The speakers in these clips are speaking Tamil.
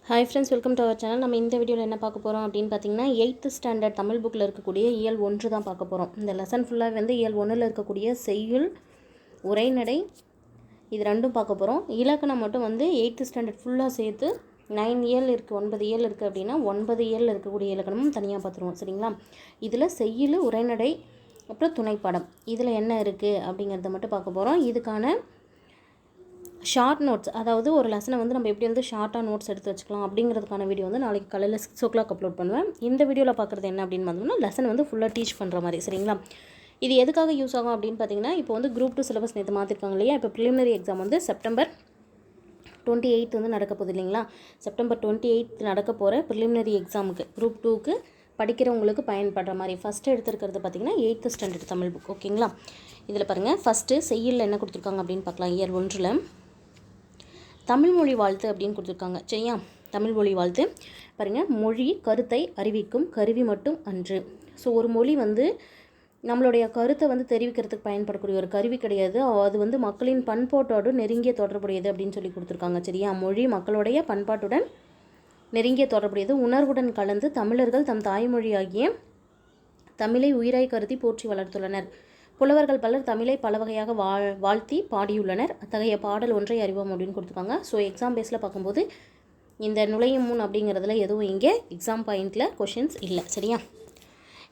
Hi friends, welcome to our channel. நம்ம இந்த வீடியோவில் என்ன பார்க்க போகிறோம் அப்படின்னு பார்த்தீங்கன்னா, 8th ஸ்டாண்டர்ட் தமிழ் புக்கில் இருக்கக்கூடிய இயல் 1 தான் பார்க்க போகிறோம். இந்த லெசன் ஃபுல்லாக வந்து இயல் 1ல் இருக்கக்கூடிய செய்யுள், உரைநடை இது ரெண்டும் பார்க்க போகிறோம். இலக்கணம் மட்டும் வந்து 8th ஸ்டாண்டர்ட் ஃபுல்லாக சேர்த்து 9 இயல் இருக்குது, 9 இயல் இருக்குது அப்படின்னா 9 இயல் இருக்கக்கூடிய இலக்கணமும் தனியாக பார்த்துருவோம். சரிங்களா? இதில் செய்யுள், உரைநடை, அப்புறம் துணைப்பாடம் இதில் என்ன இருக்குது அப்படிங்கிறத மட்டும் பார்க்க போகிறோம். இதுக்கான ஷார்ட் நோட்ஸ், அதாவது ஒரு லெசனை வந்து நம்ம எப்படி வந்து ஷார்ட்டாக நோட்ஸ் எடுத்து வச்சுக்கலாம் அப்படிங்கிறதுக்கான வீடியோ வந்து நாளைக்கு காலையில் 6 o'clock அப்லோட் பண்ணுவேன். இந்த வீடியோவில் பார்க்குறது என்ன அப்படின்னு பார்த்தோம்னா, லெசன் வந்து ஃபுல்லாக டீச் பண்ணுற மாதிரி. சரிங்களா? இது எதுக்காக யூஸ் ஆகும் அப்படின்னு பார்த்தீங்கன்னா, இப்போ வந்து குரூப் 2 சிலபஸ் நேற்று மாற்றிருக்காங்க இல்லையா? இப்போ ப்ரிலிமினரி எக்ஸாம் வந்து செப்டம்பர் 28 வந்து நடக்க போகுது இல்லைங்களா? செப்டம்பர் 28 நடக்க போகிற ப்ரிலிமினரி எக்ஸாமுக்கு குரூப் 2க்கு படிக்கிறவங்களுக்கு பயன்படுற மாதிரி ஃபஸ்ட்டு எடுத்துருக்கிறது பார்த்திங்கன்னா 8th ஸ்டாண்டர்ட் தமிழ் புக். ஓகேங்களா? இதில் பாருங்கள், ஃபஸ்ட்டு செய்யுளில் என்ன கொடுத்துருக்காங்க அப்படின்னு பார்க்கலாம். இயர் 1ல் தமிழ்மொழி வாழ்த்து அப்படின்னு கொடுத்துருக்காங்க. சரியா? தமிழ்மொழி வாழ்த்து பாருங்கள், மொழி கருத்தை அறிவிக்கும் கருவி மட்டும் அன்று. ஸோ ஒரு மொழி வந்து நம்மளுடைய கருத்தை வந்து தெரிவிக்கிறதுக்கு பயன்படக்கூடிய ஒரு கருவி கிடையாது. அது வந்து மக்களின் பண்பாட்டோடு நெருங்கிய தொடர்புடையது அப்படின்னு சொல்லி கொடுத்துருக்காங்க. சரியா? மொழி மக்களுடைய பண்பாட்டுடன் நெருங்கிய தொடர்புடையது. உணர்வுடன் கலந்து தமிழர்கள் தம் தாய்மொழியாகிய தமிழை உயிராய் கருதி போற்றி வளர்த்துள்ளனர். புலவர்கள் பலர் தமிழை பல வகையாக வாழ்த்தி பாடியுள்ளனர். அத்தகைய பாடல் ஒன்றை அறிவோம் அப்படின்னு கொடுத்துருக்காங்க. ஸோ எக்ஸாம் பேஸில் பார்க்கும்போது இந்த நுழையும் முன் அப்படிங்கிறதுல எதுவும் இங்கே எக்ஸாம் பாயிண்டில் கொஷின்ஸ் இல்லை. சரியா?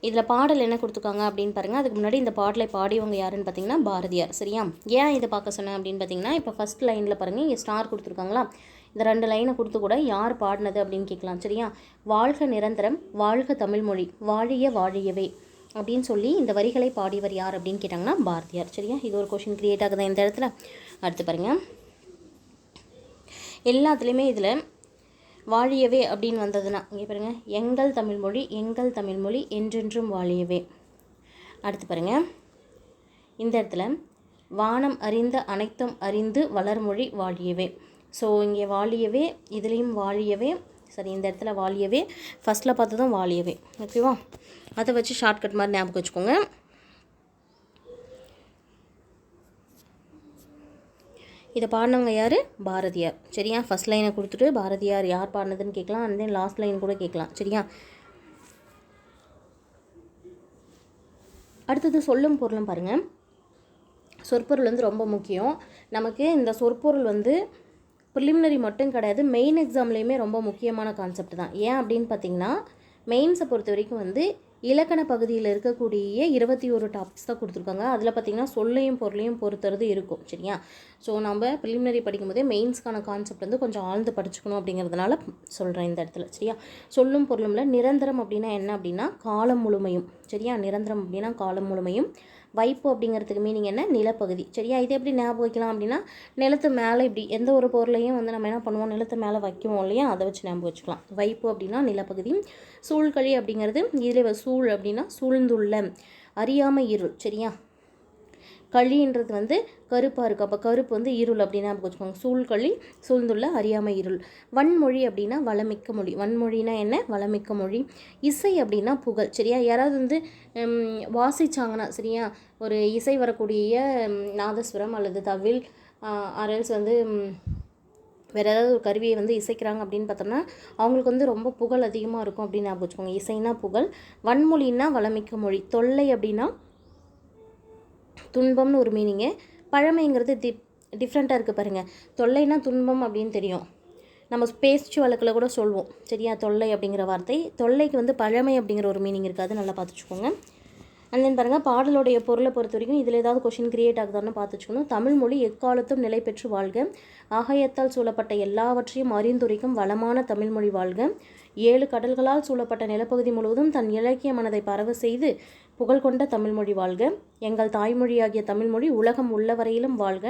இதில் பாடல் என்ன கொடுத்துருக்காங்க அப்படின்னு பாருங்கள். அதுக்கு முன்னாடி இந்த பாடலை பாடியவங்க யாருன்னு பார்த்தீங்கன்னா பாரதியார். சரியா? ஏன் இதை பார்க்க சொன்னேன் அப்படின்னு பார்த்தீங்கன்னா, இப்போ ஃபஸ்ட் லைனில் பாருங்கள், இங்கே ஸ்டார் கொடுத்துருக்காங்களா? இந்த 2 லைனை கொடுத்து கூட யார் பாடினது அப்படின்னு கேட்கலாம். சரியா? வாழ்க நிரந்தரம், வாழ்க தமிழ்மொழி, வாழிய வாழியவே அப்படின்னு சொல்லி இந்த வரிகளை பாடியவர் யார் அப்படின்னு கேட்டாங்கன்னா பாரதியார். சரியா? இது ஒரு கொஷின் கிரியேட் ஆகுது இந்த இடத்துல. அடுத்து பாருங்கள், எல்லாத்துலேயுமே இதில் வாழியவே அப்படின்னு வந்ததுன்னா இங்கே பாருங்கள், எங்கள் தமிழ்மொழி, எங்கள் தமிழ்மொழி என்றென்றும் வாழியவே. அடுத்து பாருங்கள், இந்த இடத்துல வானம் அறிந்த அனைத்தும் அறிந்து வளர்மொழி வாழியவே. ஸோ இங்கே வாழியவே, இதுலேயும் வாழியவே. சரி, இந்த இடத்துல வாழியவே, ஃபஸ்ட்டில் பார்த்ததும் வாழியவே. ஓகேவா? அதை வச்சு ஷார்ட்கட் மாதிரி ஞாபகம் வச்சுக்கோங்க. இதை பாடினவங்க யார்? பாரதியார். சரியா? ஃபஸ்ட் லைனை கொடுத்துட்டு பாரதியார் யார் பாடினதுன்னு கேட்கலாம், அண்ட் தென் லாஸ்ட் லைன் கூட கேட்கலாம். சரியா? அடுத்தது சொல்லும் பொருளும் பாருங்கள். சொற்பொருள் வந்து ரொம்ப முக்கியம் நமக்கு. இந்த சொற்பொருள் வந்து ப்ரிலிமினரி மட்டும் கிடையாது, மெயின் எக்ஸாம்லேயுமே ரொம்ப முக்கியமான கான்செப்ட் தான். ஏன் அப்படின்னு பார்த்தீங்கன்னா, மெயின்ஸை பொறுத்த வரைக்கும் வந்து இலக்கண பகுதியில் இருக்கக்கூடிய 21 டாபிக்ஸ் தான் கொடுத்துருக்காங்க. அதில் பார்த்திங்கன்னா சொல்லையும் பொருளையும் பொறுத்துறது இருக்கும். சரியா? ஸோ நம்ம ப்ரிலிமினரி படிக்கும்போதே மெயின்ஸ்க்கான கான்செப்ட் வந்து கொஞ்சம் ஆழ்ந்து படிச்சுக்கணும் அப்படிங்கிறதுனால சொல்கிறேன் இந்த இடத்துல. சரியா? சொல்லும் பொருளும்ல நிரந்தரம் அப்படின்னா என்ன அப்படின்னா காலம் முழுமையும். சரியா? நிரந்தரம் அப்படின்னா காலம் முழுமையும். வைப்பு அப்படிங்கிறதுக்கு மீனிங் என்ன? நிலப்பகுதி. சரியா? இது எப்படி ஞாபகம் வைக்கலாம் அப்படின்னா, நிலத்து மேலே இப்படி எந்த ஒரு பொருளையும் வந்து நம்ம என்ன பண்ணுவோம், நிலத்து மேலே வைக்குவோம் இல்லையா? அதை வச்சு ஞாபகம் வச்சுக்கலாம். வைப்பு அப்படின்னா நிலப்பகுதி. சூழ்கழி அப்படிங்கிறது இதில் சூழ் அப்படின்னா சூழ்ந்துள்ள, அறியாமை இருள். சரியா? களின்றது வந்து கருப்பாக இருக்குது, அப்போ கருப்பு வந்து இருள் அப்படின்னா வச்சுக்கோங்க. சூழ்களி, சூழ்ந்துள்ள, அறியாமை இருள். வன்மொழி அப்படின்னா வளமிக்க மொழி. வன்மொழினா என்ன? வளமிக்க மொழி. இசை அப்படின்னா புகழ். சரியா? யாராவது வந்து வாசிச்சாங்கன்னா, சரியா, ஒரு இசை வரக்கூடிய நாதஸ்வரம் அல்லது தவில் அரல்ஸ் வந்து வேறு ஏதாவது ஒரு கருவியை வந்து இசைக்கிறாங்க அப்படின்னு பார்த்தோம்னா அவங்களுக்கு வந்து ரொம்ப புகழ் அதிகமாக இருக்கும் அப்படின்னு ஞாபகம் வச்சுக்கோங்க. இசைனா புகழ். வன்மொழின்னா வளமிக்க மொழி. தொல்லை அப்படின்னா துன்பம்னு ஒரு மீனிங்கு. பழமைங்கிறது டிஃப்ரெண்ட்டாக இருக்குது பாருங்கள். தொல்லைனா துன்பம் அப்படின்னு தெரியும், நம்ம பேச்சு வழக்கில் கூட சொல்வோம். சரியா? தொல்லை அப்படிங்கிற வார்த்தை, தொல்லைக்கு வந்து பழமை அப்படிங்கிற ஒரு மீனிங் இருக்குது. அது நல்லா பார்த்துச்சுக்கோங்க. அண்ட் தென் பாருங்கள், பாடலுடைய பொருளை பொறுத்த வரைக்கும் இதில் ஏதாவது கொஷின் கிரியேட் ஆகுதான்னு பார்த்துச்சுக்கணும். தமிழ்மொழி எக்காலத்தும் நிலை பெற்று வாழ்க, ஆகாயத்தால் சூழப்பட்ட எல்லாவற்றையும் அறிந்துரைக்கும் வளமான தமிழ்மொழி வாழ்க, 7 கடல்களால் சூழப்பட்ட நிலப்பகுதி முழுவதும் தன் இலக்கிய மனதை பரவ செய்து புகழ் கொண்ட தமிழ்மொழி வாழ்க, எங்கள் தாய்மொழியாகிய தமிழ்மொழி உலகம் உள்ளவரையிலும் வாழ்க,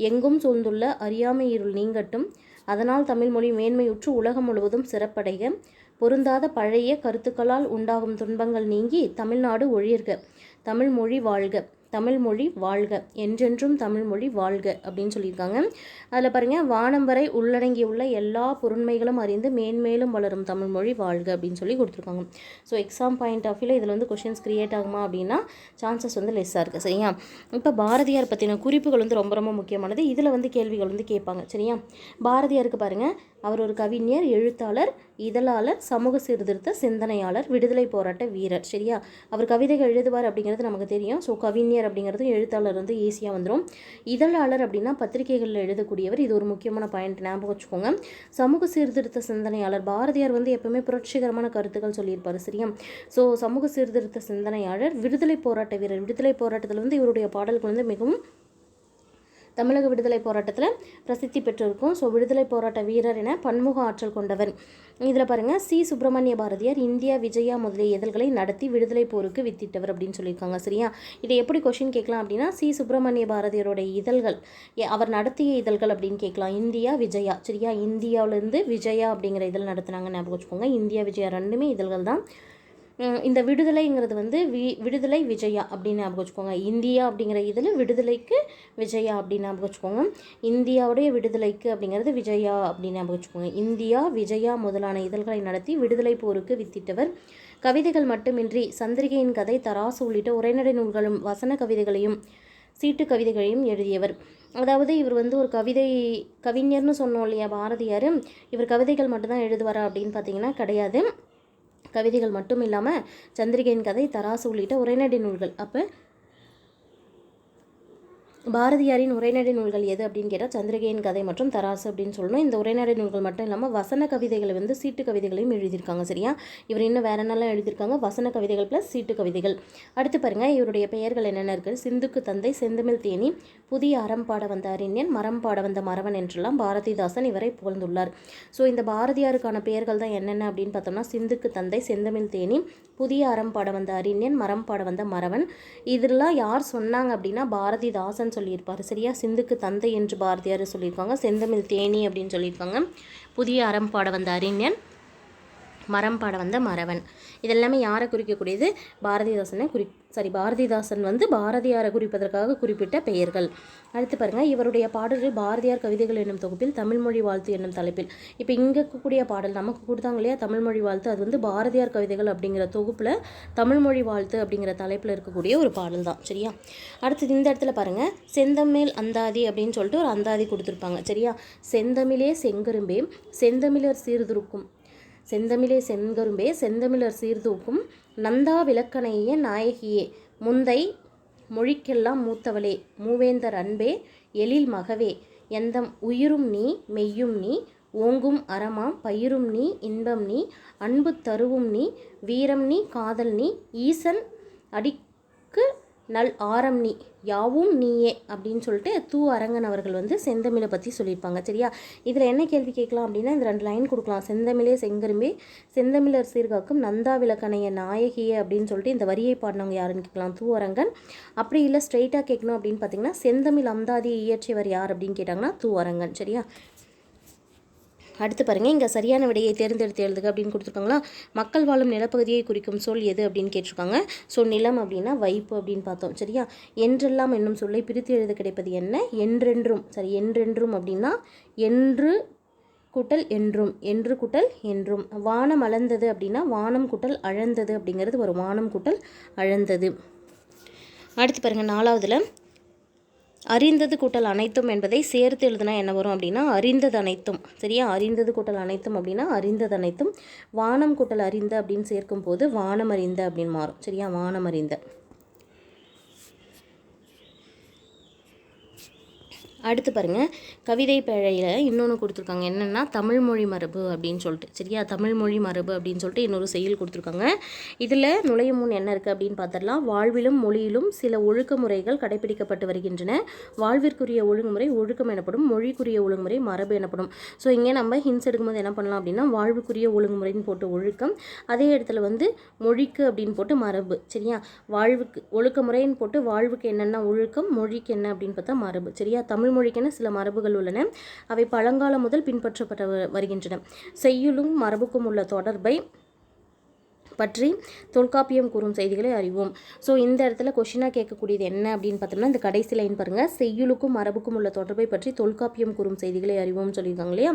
எங்கும் சூழ்ந்துள்ள அறியாமை இருள் நீங்கட்டும், அதனால் தமிழ்மொழி மேன்மையுற்று உலகம் முழுவதும் சிறப்படைக, பொருந்தாத பழைய கருத்துக்களால் உண்டாகும் துன்பங்கள் நீங்கி தமிழ்நாடு ஒழிர்க, தமிழ்மொழி வாழ்க, தமிழ்மொழி வாழ்க, என்றென்றும் தமிழ்மொழி வாழ்க அப்படின்னு சொல்லியிருக்காங்க. அதில் பாருங்கள், வானம் வரை உள்ளடங்கியுள்ள எல்லா பொருண்மைகளும் அறிந்து மேன்மேலும் வளரும் தமிழ்மொழி வாழ்க அப்படின்னு சொல்லி கொடுத்துருக்காங்க. ஸோ எக்ஸாம் பாயிண்ட் ஆஃப் வியூவில் இதில் வந்து கொஷின்ஸ் கிரியேட் ஆகுமா அப்படின்னா சான்சஸ் வந்து லெஸ்ஸாக இருக்குது. சரியா? இப்போ பாரதியார் பற்றின குறிப்புகள் வந்து ரொம்ப ரொம்ப முக்கியமானது. இதில் வந்து கேள்விகள் வந்து கேட்பாங்க. சரியா? பாரதியாருக்கு பாருங்கள், அவர் ஒரு கவிஞர், எழுத்தாளர், இதழாளர், சமூக சீர்திருத்த சிந்தனையாளர், விடுதலை போராட்ட வீரர். சரியா? அவர் கவிதைகள் எழுதுவார் அப்படிங்கிறது நமக்கு தெரியும். ஸோ கவிஞர் அப்படிங்கிறது, எழுத்தாளர் வந்து ஈஸியாக வந்துடும். இதழாளர் அப்படின்னா பத்திரிகைகளில் எழுதக்கூடியவர். இது ஒரு முக்கியமான பாயிண்ட், ஞாபகம் வச்சுக்கோங்க. சமூக சீர்திருத்த சிந்தனையாளர், பாரதியார் வந்து எப்பவுமே புரட்சிகரமான கருத்துக்கள் சொல்லியிருப்பார். சரியா? ஸோ சமூக சீர்திருத்த சிந்தனையாளர், விடுதலை போராட்ட வீரர். விடுதலை போராட்டத்தில் வந்து இவருடைய பாடல்கள் வந்து மிகவும் தமிழக விடுதலை போராட்டத்தில் பிரசித்தி பெற்றிருக்கும். ஸோ விடுதலை போராட்ட வீரர் என பன்முக ஆற்றல் கொண்டவர். இதில் பாருங்கள், சி சுப்பிரமணிய பாரதியார் இந்தியா, விஜயா முதலிய இதழ்களை நடத்தி விடுதலை போருக்கு வித்திட்டவர் அப்படின்னு சொல்லியிருக்காங்க. சரியா? இதை எப்படி கொஷின் கேட்கலாம் அப்படின்னா, சி சுப்பிரமணிய பாரதியாரோட இதழ்கள், அவர் நடத்திய இதழ்கள் அப்படின்னு கேட்கலாம். இந்தியா, விஜயா. சரியா? இந்தியாவிலேருந்து விஜயா அப்படிங்கிற இதழ் நடத்துனாங்க, ஞாபகம் வச்சுக்கோங்க. இந்தியா, விஜயா ரெண்டுமே இதழ்கள் தான். இந்த விடுதலைங்கிறது வந்து விடுதலை விஜயா அப்படின்னு ஞாபகம் வச்சுக்கோங்க. இந்தியா அப்படிங்கிற இதில் விடுதலைக்கு விஜயா அப்படின்னு ஞாபகம் வச்சுக்கோங்க. இந்தியாவுடைய விடுதலைக்கு அப்படிங்கிறது விஜயா அப்படின்னு ஞாபகம் வச்சுக்கோங்க. இந்தியா, விஜயா முதலான இதழ்களை நடத்தி விடுதலை போருக்கு வித்திட்டவர். கவிதைகள் மட்டுமின்றி சந்திரிகையின் கதை, தராசு உள்ளிட்ட உரைநடை நூல்களும் வசன கவிதைகளையும் சீட்டு கவிதைகளையும் எழுதியவர். அதாவது இவர் வந்து ஒரு கவிஞர்னு சொன்னோம் இல்லையா பாரதியார், இவர் கவிதைகள் மட்டும்தான் எழுதுவாரா அப்படின்னு பார்த்தீங்கன்னா கிடையாது. கவிதைகள் மட்டும் இல்லாமல் சந்திரிகையின் கதை, தராசு உள்ளிட்ட உரைநடை நூல்கள். அப்போ பாரதியாரின் உரைநடை நூல்கள் எது அப்படின்னு கேட்டால் சந்திரிகையின் கதை மற்றும் தராசு அப்படின்னு சொல்லணும். இந்த உரைநடை நூல்கள் மட்டும் இல்லாமல் வசன கவிதைகளை வந்து சீட்டு கவிதைகளையும் எழுதியிருக்காங்க. சரியா? இவர் இன்னும் வேற என்னெல்லாம் எழுதியிருக்காங்க? வசன கவிதைகள் ப்ளஸ் சீட்டு கவிதைகள். அடுத்து பாருங்கள், இவருடைய பெயர்கள் என்னென்ன இருக்குது? சிந்துக்கு தந்தை, செந்தமிழ் தேனி, புதிய அறம் பாட வந்த அறிஞன், மரம் பாட வந்த மறவன் என்றெல்லாம் பாரதிதாசன் இவரை புகழ்ந்துள்ளார். ஸோ இந்த பாரதியாருக்கான பெயர்கள் தான் என்னென்ன அப்படின்னு பார்த்தோம்னா, சிந்துக்கு தந்தை, செந்தமிழ் தேனி, புதிய அறம் பாட வந்த அறிஞன், மரம் பாட வந்த மறவன். இதெல்லாம் யார் சொன்னாங்க அப்படின்னா பாரதிதாசன் சொல்லியிருப்பார். சரியா? சிந்துக்கு தந்தை என்று பாரதியார் சொல்லியிருக்காங்க. செந்தமிழ் தேனி அப்படின்னு சொல்லியிருக்காங்க. புதிய அறம் பாட வந்த அறிஞன், மரம் பாட வந்த மறவன். இதெல்லாமே யாரை குறிக்கக்கூடியது? பாரதிதாசன் வந்து பாரதியாரை குறிப்பதற்காக குறிப்பிட்ட பெயர்கள். அடுத்து பாருங்கள், இவருடைய பாடல்கள் பாரதியார் கவிதைகள் என்னும் தொகுப்பில் தமிழ்மொழி வாழ்த்து என்னும் தலைப்பில். இப்போ இங்கே இருக்கக்கூடிய பாடல் நமக்கு கொடுத்தாங்க இல்லையா தமிழ்மொழி வாழ்த்து, அது வந்து பாரதியார் கவிதைகள் அப்படிங்கிற தொகுப்பில் தமிழ்மொழி வாழ்த்து அப்படிங்கிற தலைப்பில் இருக்கக்கூடிய ஒரு பாடல் தான். சரியா? அடுத்தது இந்த இடத்துல பாருங்கள், செந்தமிழ் அந்தாதி அப்படின்னு சொல்லிட்டு ஒரு அந்தாதி கொடுத்துருப்பாங்க. சரியா? செந்தமிழே செங்கரும்பே செந்தமிழர் சீர்திருக்கும், செந்தமிழே செங்கரும்பே செந்தமிழர் சீர்தூக்கும், நந்தா விளக்கணைய நாயகியே, முந்தை மொழிக்கெல்லாம் மூத்தவளே, மூவேந்தர் அன்பே, எழில் மகவே, எந்தம் உயிரும் நீ மெய்யும் நீ, ஓங்கும் அறமாம் பயிரும் நீ இன்பம் நீ, அன்பு தருவும் நீ, வீரம் நீ காதல் நீ, ஈசன் அடிக்கு நல் ஆரம் நீ, யாவும் நீயே அப்படின்னு சொல்லிட்டு அரங்கன் அவர்கள் வந்து செந்தமிழை பற்றி சொல்லியிருப்பாங்க. சரியா? இதில் என்ன கேள்வி கேட்கலாம் அப்படின்னா, இந்த 2 லைன் கொடுக்கலாம். செந்தமிழே செங்கரும்பே செந்தமிழர் சீர்காக்கும், நந்தா விளக்கணைய நாயகியே அப்படின்னு சொல்லிட்டு இந்த வரியை பாடினவங்க யாருன்னு கேட்கலாம், அரங்கன். அப்படி இல்லை ஸ்ட்ரெயிட்டாக கேட்கணும் அப்படின்னு பார்த்தீங்கன்னா, செந்தமிழ் அந்தாதியை இயற்றியவர் யார் அப்படின்னு கேட்டாங்கன்னா அரங்கன். சரியா? அடுத்து பாருங்கள், இங்கே சரியான விடையை தேர்ந்தெடுத்து எழுதுக அப்படின்னு கொடுத்துருக்காங்களா. மக்கள் வாழும் நிலப்பகுதியை குறிக்கும் சொல் எது அப்படின்னு கேட்டிருக்காங்க. ஸோ நிலம் அப்படின்னா வைப்பு அப்படின்னு பார்த்தோம். சரியா? என்றெல்லாம் என்னும் சொல்லை பிரித்து எழுத கிடைப்பது என்ன? என்றென்றும். சரி, என்றென்றும் அப்படின்னா என்று குட்டல் என்றும், என்று குட்டல் என்றும். வானம் அளந்தது அப்படின்னா வானம் குட்டல் அழந்தது அப்படிங்கிறது ஒரு வானம் குட்டல் அழந்தது. அடுத்து பாருங்கள், 4வதுல அறிந்தது கூட்டல் அனைத்தும் என்பதை சேர்த்து எழுதுனா என்ன வரும் அப்படின்னா அறிந்தது அனைத்தும். சரியா? அறிந்தது கூட்டல் அனைத்தும் அப்படின்னா அறிந்தது அனைத்தும். வானம் கூட்டல் அறிந்த அப்படின்னு சேர்க்கும் போது வானம் அறிந்த அப்படின்னு மாறும். சரியா? வானம் அறிந்த. அடுத்து பாருங்கள், கவிதை பேழையில் இன்னொன்று கொடுத்துருக்காங்க. என்னென்னா தமிழ்மொழி மரபு அப்படின்னு சொல்லிட்டு. சரியா? தமிழ்மொழி மரபு அப்படின்னு சொல்லிட்டு இன்னொரு செயல் கொடுத்துருக்காங்க. இதில் நுழையும் முன் என்ன இருக்குது அப்படின்னு பார்த்துடலாம். வாழ்விலும் மொழியிலும் சில ஒழுக்கமுறைகள் கடைபிடிக்கப்பட்டு வருகின்றன. வாழ்விற்குரிய ஒழுங்குமுறை ஒழுக்கம் எனப்படும், மொழிக்குரிய ஒழுங்குமுறை மரபு எனப்படும். ஸோ இங்கே நம்ம ஹின்ஸ் எடுக்கும்போது என்ன பண்ணலாம் அப்படின்னா, வாழ்வுக்குரிய ஒழுங்குமுறைன்னு போட்டு ஒழுக்கம், அதே இடத்துல வந்து மொழிக்கு அப்படின்னு போட்டு மரபு. சரியா? வாழ்வுக்கு ஒழுக்கமுறைன்னு போட்டு வாழ்வுக்கு என்னென்னா ஒழுக்கம், மொழிக்கு என்ன அப்படின்னு பார்த்தா மரபு. சரியா? தமிழ் மொழிக்கென சில மரபுகள் உள்ளன. அவை பழங்காலம் முதல் பின்பற்றப்பட்டு வருகின்றன. செய்யுளும் மரபுக்கும் உள்ள தொடர்பை பற்றி தொல்காப்பியம் கூறும் செய்திகளை அறிவோம். ஸோ இந்த இடத்துல கொஷினாக கேட்கக்கூடியது என்ன அப்படின்னு பார்த்தோம்னா, இந்த கடைசி லைன் பாருங்கள், செய்யுளுக்கும் மரபுக்கும் உள்ள தொடர்பை பற்றி தொல்காப்பியம் கூறும் செய்திகளை அறிவோம்னு சொல்லியிருக்காங்க இல்லையா.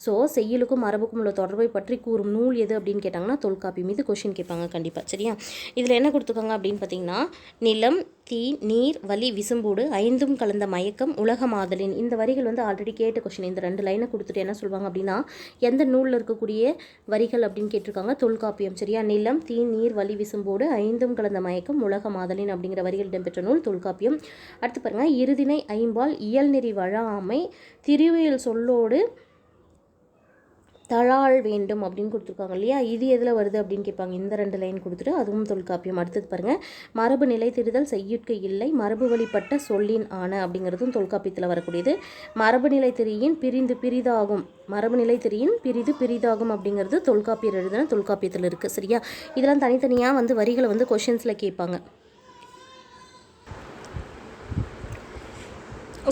ஸோ செய்யுளுக்கும் மரபுக்கும் உள்ள தொடர்பை பற்றி கூறும் நூல் எது அப்படின்னு கேட்டாங்கன்னா தொல்காப்பியம். இது கொஷின் கேட்பாங்க கண்டிப்பாக. சரியா, இதில் என்ன கொடுத்துருக்காங்க அப்படின்னு பார்த்தீங்கன்னா, நிலம், தீ, நீர், வலி, விசும்போடு, ஐந்தும் கலந்த மயக்கம், உலக மாதலின். இந்த வரிகள் வந்து ஆல்ரெடி கேட்ட கொஷின். இந்த 2 லைனை கொடுத்துட்டு என்ன சொல்லுவாங்க அப்படின்னா, எந்த நூலில் இருக்கக்கூடிய வரிகள் அப்படின்னு கேட்டிருக்காங்க, தொல்காப்பியம். சரியா, நிலம், தீ, நீர், வலி, விசும்போடு, ஐந்தும் கலந்த மயக்கம், உலக மாதலின் அப்படிங்கிற வரிகள் இடம்பெற்ற நூல் தொல்காப்பியம். அடுத்து பாருங்க, இருதினை ஐம்பால் இயல்நெறி வழாமை திருவியல் சொல்லோடு தழாள் வேண்டும் அப்படின்னு கொடுத்துருக்காங்க இல்லையா. இது எதில் வருது அப்படின்னு கேட்பாங்க. இந்த 2 லைன் கொடுத்துட்டு அதுவும் தொல்காப்பியம். அடுத்தது பாருங்கள், மரபு நிலை திரிதல் செய்யுட்கு இல்லை, மரபு வழிபட்ட சொல்லின் ஆன அப்படிங்கிறதும் தொல்காப்பியத்தில் வரக்கூடியது. மரபு நிலை திரியின் பிரிதாகும், மரபு நிலை திரியின் பிரிதாகும் அப்படிங்கிறது தொல்காப்பியர் எழுதுன தொல்காப்பியத்தில் இருக்குது. சரியா, இதெல்லாம் தனித்தனியாக வந்து வரிகளை வந்து கொஷின்ஸில் கேட்பாங்க.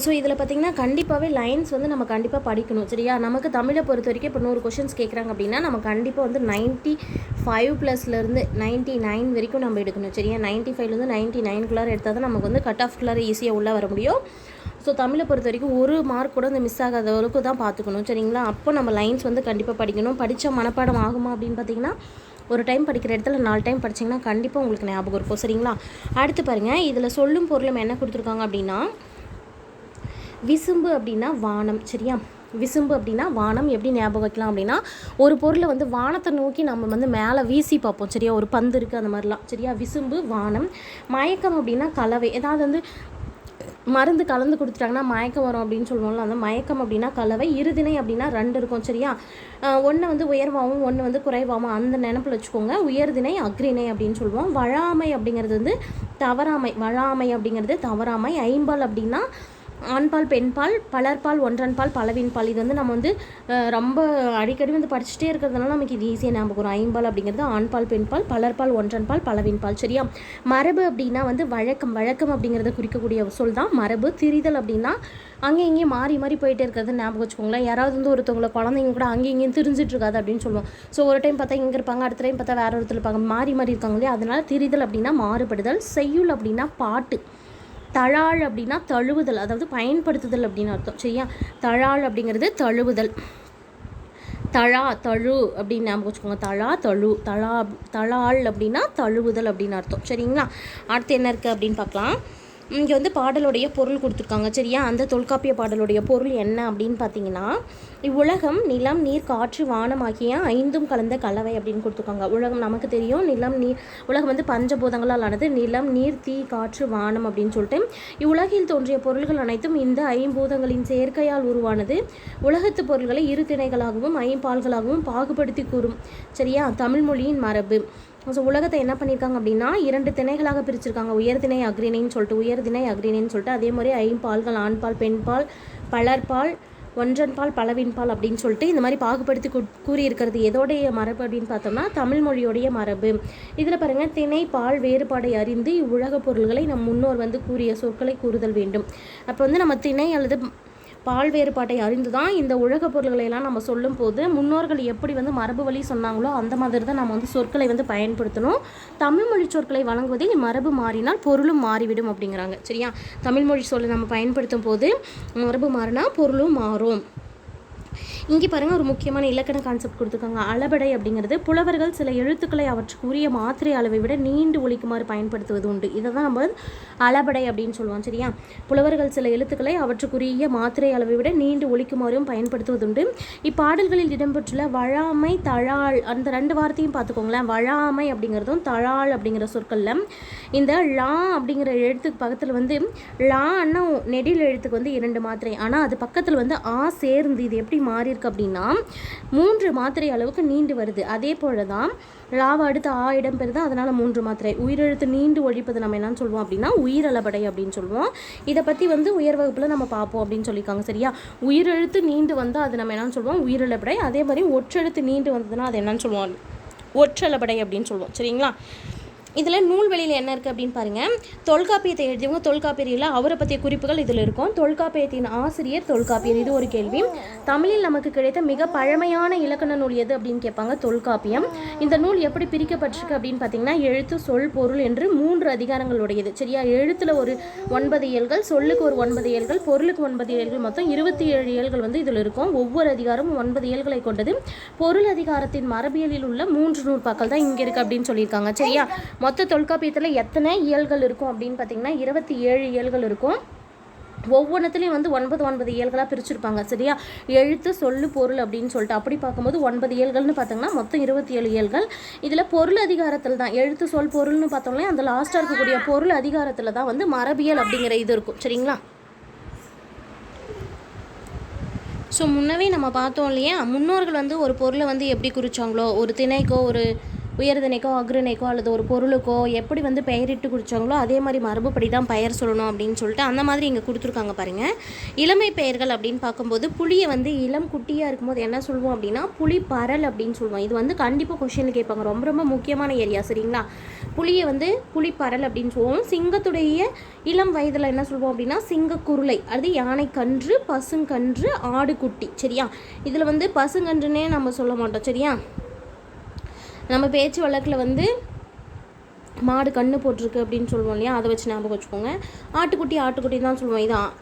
ஸோ இதில் பார்த்திங்கன்னா கண்டிப்பாகவே லைன்ஸ் வந்து நம்ம கண்டிப்பாக படிக்கணும். சரியா, நமக்கு தமிழை பொறுத்த வரைக்கும் இப்போ 100 கொஷின்ஸ் கேட்குறாங்க அப்படின்னா நம்ம கண்டிப்பாக வந்து 95+லேருந்து 99 வரைக்கும் நம்ம எடுக்கணும். சரியா, 95லேருந்து 99 எடுத்தால் தான் நமக்கு வந்து கட் ஆஃப்குள்ளார ஈஸியாக உள்ளே வர முடியும். ஸோ தமிழை பொறுத்த வரைக்கும் 1 மார்க் கூட இந்த மிஸ் ஆகாத அளவுக்கு தான் பார்த்துக்கணும். சரிங்களா, அப்போ நம்ம லைன்ஸ் வந்து கண்டிப்பாக படிக்கணும். படித்த மனப்பாடம் ஆகுமா அப்படின்னு பார்த்திங்கன்னா, ஒரு டைம் படிக்கிற இடத்துல 4 டைம் படிச்சிங்கன்னா கண்டிப்பாக உங்களுக்கு ஞாபகம் இருக்கும். சரிங்களா, அடுத்து பாருங்கள், இதில் சொல்லும் பொருளும் என்ன கொடுத்துருக்காங்க அப்படின்னா, விசும்பு அப்படின்னா வானம். சரியா, விசும்பு அப்படின்னா வானம். எப்படி ஞாபகம் வைக்கலாம் அப்படின்னா, ஒரு பொருளை வந்து வானத்தை நோக்கி நம்ம வந்து மேலே வீசி பார்ப்போம். சரியா, ஒரு பந்து இருக்குது அந்த மாதிரிலாம். சரியா, விசும்பு வானம். மயக்கம் அப்படின்னா கலவை. ஏதாவது வந்து மருந்து கலந்து கொடுத்துட்டாங்கன்னா மயக்கம் வரும் அப்படின்னு சொல்லுவோம்ல, அந்த மயக்கம் அப்படின்னா கலவை. இருதினை அப்படின்னா 2 இருக்கும். சரியா, ஒன்று வந்து உயர்வாகவும் ஒன்று வந்து குறைவாகவும் அந்த நினப்பில் வச்சுக்கோங்க. உயர்தினை அக்ரிணை அப்படின்னு சொல்லுவோம். வழாமை அப்படிங்கிறது வந்து தவறாமை. வழாமை அப்படிங்கிறது தவறாமை. ஐம்பால் அப்படின்னா ஆண்பால், பெண்பால், பலர்பால், ஒன்றன்பால், பலவின்பால். இது வந்து நம்ம வந்து ரொம்ப அடிக்கடி வந்து படிச்சுட்டே இருக்கிறதுனால நமக்கு இது ஈஸியாக ஞாபகம் வரும். ஐம்பால் அப்படிங்கிறது ஆண்பால், பெண்பால், பலர்பால், ஒன்றன்பால், பலவின்பால். சரியா, மரபு அப்படின்னா வந்து வழக்கம். வழக்கம் அப்படிங்கிறத குறிக்கக்கூடிய சொல் தான் மரபு. திரிதல் அப்படின்னா அங்கே இங்கேயும் மாறி மாறி போயிட்டே இருக்கிறது ஞாபகம் வச்சுக்கோங்களேன். யாராவது வந்து ஒருத்தவங்களை குழந்தைங்க கூட அங்கேயும் இங்கேயும் திரிஞ்சிட்டு இருக்காது அப்படின்னு சொல்லுவோம். ஸோ ஒரு டைம் பார்த்தா இங்கே இருப்பாங்க, அடுத்த டைம் பார்த்தா வேறு ஒருத்தர் இருப்பாங்க, மாறி மாறி இருக்காங்க இல்லையா. அதனால திரிதல் அப்படின்னா மாறுபடுதல். செய்யுள் அப்படின்னா பாட்டு. தழாள் அப்படின்னா தழுவுதல், அதாவது பயன்படுத்துதல் அப்படின்னு அர்த்தம். சரியா, தழாள் அப்படிங்கிறது தழுவுதல். தழு அப்படின்னு ஞாபகம் வச்சுக்கோங்க. தழாள் அப்படின்னா தழுவுதல் அப்படின்னு அர்த்தம். சரிங்களா, அடுத்து என்ன இருக்குது அப்படின்னு பார்க்கலாம். இங்கே வந்து பாடலுடைய பொருள் கொடுத்துருக்காங்க. சரியா, அந்த தொல்காப்பிய பாடலுடைய பொருள் என்ன அப்படின்னு பார்த்தீங்கன்னா, இவ்வுலகம் நிலம், நீர், காற்று, வானம் ஆகிய 5ம் கலந்த கலவை அப்படின்னு கொடுத்துருக்காங்க. உலகம் நமக்கு தெரியும், நிலம், நீர். உலகம் வந்து பஞ்சபூதங்களால் ஆனது. நிலம், நீர், தீ, காற்று, வானம் அப்படின்னு சொல்லிட்டு இவ்வுலகில் தோன்றிய பொருள்கள் அனைத்தும் இந்த 5 பூதங்களின் சேர்க்கையால் உருவானது. உலகத்து பொருள்களை 2 திணைகளாகவும் 5 பால்களாகவும் பாகுபடுத்தி கூறும். சரியா, தமிழ் மொழியின் மரபு. ஸோ உலகத்தை என்ன பண்ணியிருக்காங்க அப்படின்னா 2 திணைகளாக பிரிச்சிருக்காங்க. உயர்திணை அக்ரிணைன்னு சொல்லிட்டு அதே மாதிரி 5 பால்கள், ஆண்பால், பெண்பால், பலர்பால், ஒன்றன்பால், பலவின்பால் அப்படின்னு சொல்லிட்டு இந்த மாதிரி பாகுபடுத்தி கூறியிருக்கிறது. எதோடைய மரபு அப்படின்னு பார்த்தோம்னா தமிழ் மொழியோடைய மரபு. இதில் பாருங்கள், திணை பால் வேறுபாடை அறிந்து இவ்வுலக பொருள்களை நம் முன்னோர் வந்து கூறிய சொற்களை கூறுதல் வேண்டும். அப்போ வந்து நம்ம திணை அல்லது பால் வேறுபாட்டை அறிந்து தான் இந்த உலக பொருள்களையெல்லாம் நம்ம சொல்லும் போது முன்னோர்கள் எப்படி வந்து மரபு வழி சொன்னாங்களோ அந்த மாதிரி தான் நம்ம வந்து சொற்களை வந்து பயன்படுத்தணும். தமிழ் மொழி சொற்களை வழங்குவதில் மரபு மாறினால் பொருளும் மாறிவிடும் அப்படிங்கிறாங்க. சரியா, தமிழ் மொழி சொல்லை நம்ம பயன்படுத்தும் போது மரபு மாறினா பொருளும் மாறும். இங்கே பாருங்கள், ஒரு முக்கியமான இலக்கண கான்செப்ட் கொடுத்துருக்காங்க. அளபடை அப்படிங்கிறது புலவர்கள் சில எழுத்துக்களை அவற்றுக்கு உரிய மாத்திரை அளவை விட நீண்டு ஒலிக்குமாறு பயன்படுத்துவது உண்டு. இதை தான் நம்ம அளபடை அப்படின்னு சொல்லுவோம். சரியா, புலவர்கள் சில எழுத்துக்களை அவற்றுக்குரிய மாத்திரை அளவை விட நீண்டு ஒலிக்குமாறும் பயன்படுத்துவதுண்டு. இப்பாடல்களில் இடம்பெற்றுள்ள வழாமை, தழாள் அந்த 2 வார்த்தையும் பார்த்துக்கோங்களேன். வழாமை அப்படிங்கிறதும் தழாள் அப்படிங்கிற சொற்களில் இந்த லா அப்படிங்கிற எழுத்துக்கு பக்கத்தில் வந்து லான்னா நெடில் எழுத்துக்கு வந்து 2 மாத்திரை, ஆனால் அது பக்கத்தில் வந்து ஆ சேர்ந்து இது எப்படி மாறி இருக்கு அப்படின்னா 3 மாத்திரை அளவுக்கு நீண்டு வருது. அதே போல தான் லாவை அடுத்து ஆ இடம் பெறுது, அதனால 3 மாத்திரை. உயிரெழுத்து நீண்டு ஒழிப்பது நம்ம என்னன்னு சொல்லுவோம் அப்படின்னா உயிரளபடை அப்படின்னு சொல்லுவோம். இதை பற்றி வந்து உயர் வகுப்பில் நம்ம பார்ப்போம் அப்படின்னு சொல்லியிருக்காங்க. சரியா, உயிரெழுத்து நீண்டு வந்தால் அது நம்ம என்னன்னு சொல்லுவோம் உயிரளபடை. அதே மாதிரி ஒற்றெழுத்து நீண்டு வந்ததுன்னா அது என்னன்னு சொல்லுவோம் ஒற்றளபடை அப்படின்னு சொல்லுவோம். சரிங்களா, இதில் நூல்வெளியில் என்ன இருக்குது அப்படின்னு பாருங்கள். தொல்காப்பியத்தை எழுதியவங்க தொல்காப்பியரில் அவரை பற்றிய குறிப்புகள் இதில் இருக்கும். தொல்காப்பியத்தின் ஆசிரியர் தொல்காப்பியர், இது ஒரு கேள்வி. தமிழில் நமக்கு கிடைத்த மிக பழமையான இலக்கண நூல் எது அப்படின்னு கேட்பாங்க, தொல்காப்பியம். இந்த நூல் எப்படி பிரிக்கப்பட்டிருக்கு அப்படின்னு பார்த்தீங்கன்னா, எழுத்து, சொல், பொருள் என்று 3 அதிகாரங்களுடையது. சரியா? எழுத்தில் ஒரு 9 இயல்கள், சொல்லுக்கு ஒரு 9 இயல்கள், பொருளுக்கு 9 இயல்கள், மொத்தம் 27 இயல்கள் வந்து இதில் இருக்கும். ஒவ்வொரு அதிகாரமும் 9 இயல்களை கொண்டது. பொருள் அதிகாரத்தின் மரபியலில் உள்ள 3 நூற்பாக்கள் தான் இங்கே இருக்குது அப்படின்னு சொல்லியிருக்காங்க. சரியா? மொத்த தொல்காப்பியத்தில் எத்தனை இயல்கள் இருக்கும் அப்படின்னு பார்த்தீங்கன்னா 27 இயல்கள் இருக்கும். ஒவ்வொன்றத்துலேயும் வந்து 9 இயல்களாக பிரிச்சுருப்பாங்க. சரியா? எழுத்து, சொல்லு, பொருள் அப்படின்னு சொல்லிட்டு அப்படி பார்க்கும்போது 9 இயல்கள்னு பார்த்தோங்கன்னா மொத்தம் 27 இயல்கள். இதில் பொருள் அதிகாரத்தில் தான் எழுத்து, சொல், பொருள்னு பார்த்தோம்னா அந்த லாஸ்ட்டாக இருக்கக்கூடிய பொருள் அதிகாரத்தில் தான் வந்து மரபியல் அப்படிங்கிற இது இருக்கும். சரிங்களா? ஸோ முன்னவே நம்ம பார்த்தோம் இல்லையா, முன்னோர்கள் வந்து ஒரு பொருளை வந்து எப்படி குறித்தாங்களோ, ஒரு திணைக்கோ ஒரு உயர்திணைக்கோ அக்ரணைக்கோ அல்லது ஒரு பொருளுக்கோ எப்படி வந்து பெயரிட்டு குறித்தாங்களோ அதே மாதிரி மரபுப்படி தான் பெயர் சொல்லணும் அப்படின்னு சொல்லிட்டு அந்த மாதிரி இங்கே கொடுத்துருக்காங்க பாருங்கள். இளமை பெயர்கள் அப்படின்னு பார்க்கும்போது புளியை வந்து இளம் குட்டியாக இருக்கும்போது என்ன சொல்லுவோம் அப்படின்னா புளி பரல் அப்படின்னு சொல்லுவோம். இது வந்து கண்டிப்பாக கொஸ்டினில் கேட்பாங்க, ரொம்ப ரொம்ப முக்கியமான ஏரியா. சரிங்களா? புளியை வந்து புளிப்பரல் அப்படின்னு சொல்லுவோம். சிங்கத்துடைய இளம் வயதில் என்ன சொல்லுவோம் அப்படின்னா சிங்கக்குருளை, அது யானை கன்று, பசுங்கன்று, ஆடு குட்டி. சரியா? இதில் வந்து பசுங்கன்றுனே நம்ம சொல்ல மாட்டோம். சரியா? நம்ம பேச்சு வழக்கில் வந்து மாடு கண்ணு போட்டிருக்கு அப்படின்னு சொல்லுவோம் இல்லையா, அதை வச்சு ஞாபகம் வச்சுக்கோங்க. ஆட்டுக்குட்டி தான் சொல்லுவோம். இதான்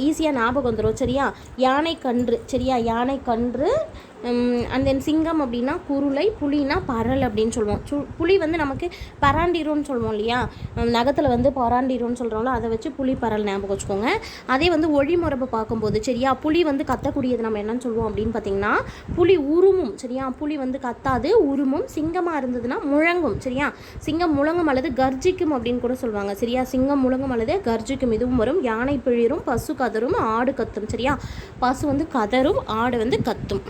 ஈஸியாக ஞாபகம் வந்துடும். சரியா? யானை கன்று. சரியா? யானை கன்று. அண்ட் தென் சிங்கம் அப்படின்னா குருளை, புலினா பரல் அப்படின்னு சொல்லுவோம். புலி வந்து நமக்கு பராண்டிரோன்னு சொல்லுவோம் இல்லையா, நகத்தில் வந்து பராண்டிரோன்னு சொல்கிறோம்ல, அதை வச்சு புலி பரல் ஞாபகம் வச்சுக்கோங்க. அதே வந்து ஒளிமுறைப்பை பார்க்கும்போது சரியா, புலி வந்து கத்தக்கூடியது நம்ம என்னன்னு சொல்லுவோம் அப்படின்னு பார்த்தீங்கன்னா புலி உருமும். சரியா? புலி வந்து கத்தாது, உருமும். சிங்கமாக இருந்ததுன்னா முழங்கும். சரியா? சிங்கம் முழங்கும் அல்லது கர்ஜிக்கும் அப்படின்னு கூட சொல்லுவாங்க. சரியா? சிங்கம் முழங்கும் அல்லது கர்ஜிக்கும், இதுவும் வரும். யானை பிழிரும், பசு கதரும், ஆடு கத்தும். சரியா? பசு வந்து கதரும், ஆடு வந்து கத்தும்.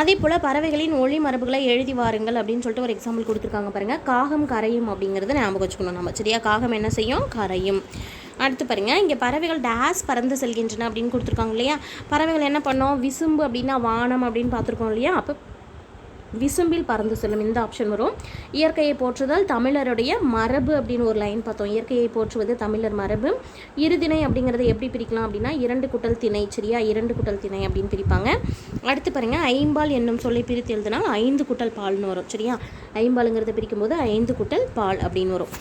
அதே போல் பறவைகளின் ஒளி மரபுகளை எழுதி வாருங்கள் அப்படின்னு சொல்லிட்டு ஒரு எக்ஸாம்பிள் கொடுத்துருக்காங்க பாருங்கள். காகம் கரையும் அப்படிங்கிறத ஞாபகம் வச்சுக்கணும் நம்ம. சரியா? காகம் என்ன செய்யும்? கரையும். அடுத்து பாருங்கள், இங்கே பறவைகள் டேஸ் பறந்து செல்கின்றன அப்படின்னு கொடுத்துருக்காங்க இல்லையா. பறவைகள் என்ன பண்ணோம்? விசும்பு அப்படின்னா வானம் அப்படின்னு பார்த்துருக்கோம் இல்லையா. அப்போ விசும்பில் பறந்து செல்லும், இந்த ஆப்ஷன் வரும். இயற்கையை போற்றுதல் தமிழருடைய மரபு அப்படின்னு ஒரு லைன் பார்த்தோம். இயற்கையை போற்றுவது தமிழர் மரபு. இருதிணை அப்படிங்கிறத எப்படி பிரிக்கலாம் அப்படின்னா 2 கூட்டல் திணை. சரியா? 2 கூட்டல் திணை அப்படின்னு பிரிப்பாங்க. அடுத்து பாருங்கள், ஐம்பால் என்னும் சொல்லை பிரித்து எழுதினால் 5 கூட்டல் பால்னு வரும். சரியா? ஐம்பாலுங்கிறத பிரிக்கும்போது 5 கூட்டல் பால் அப்படின்னு வரும்.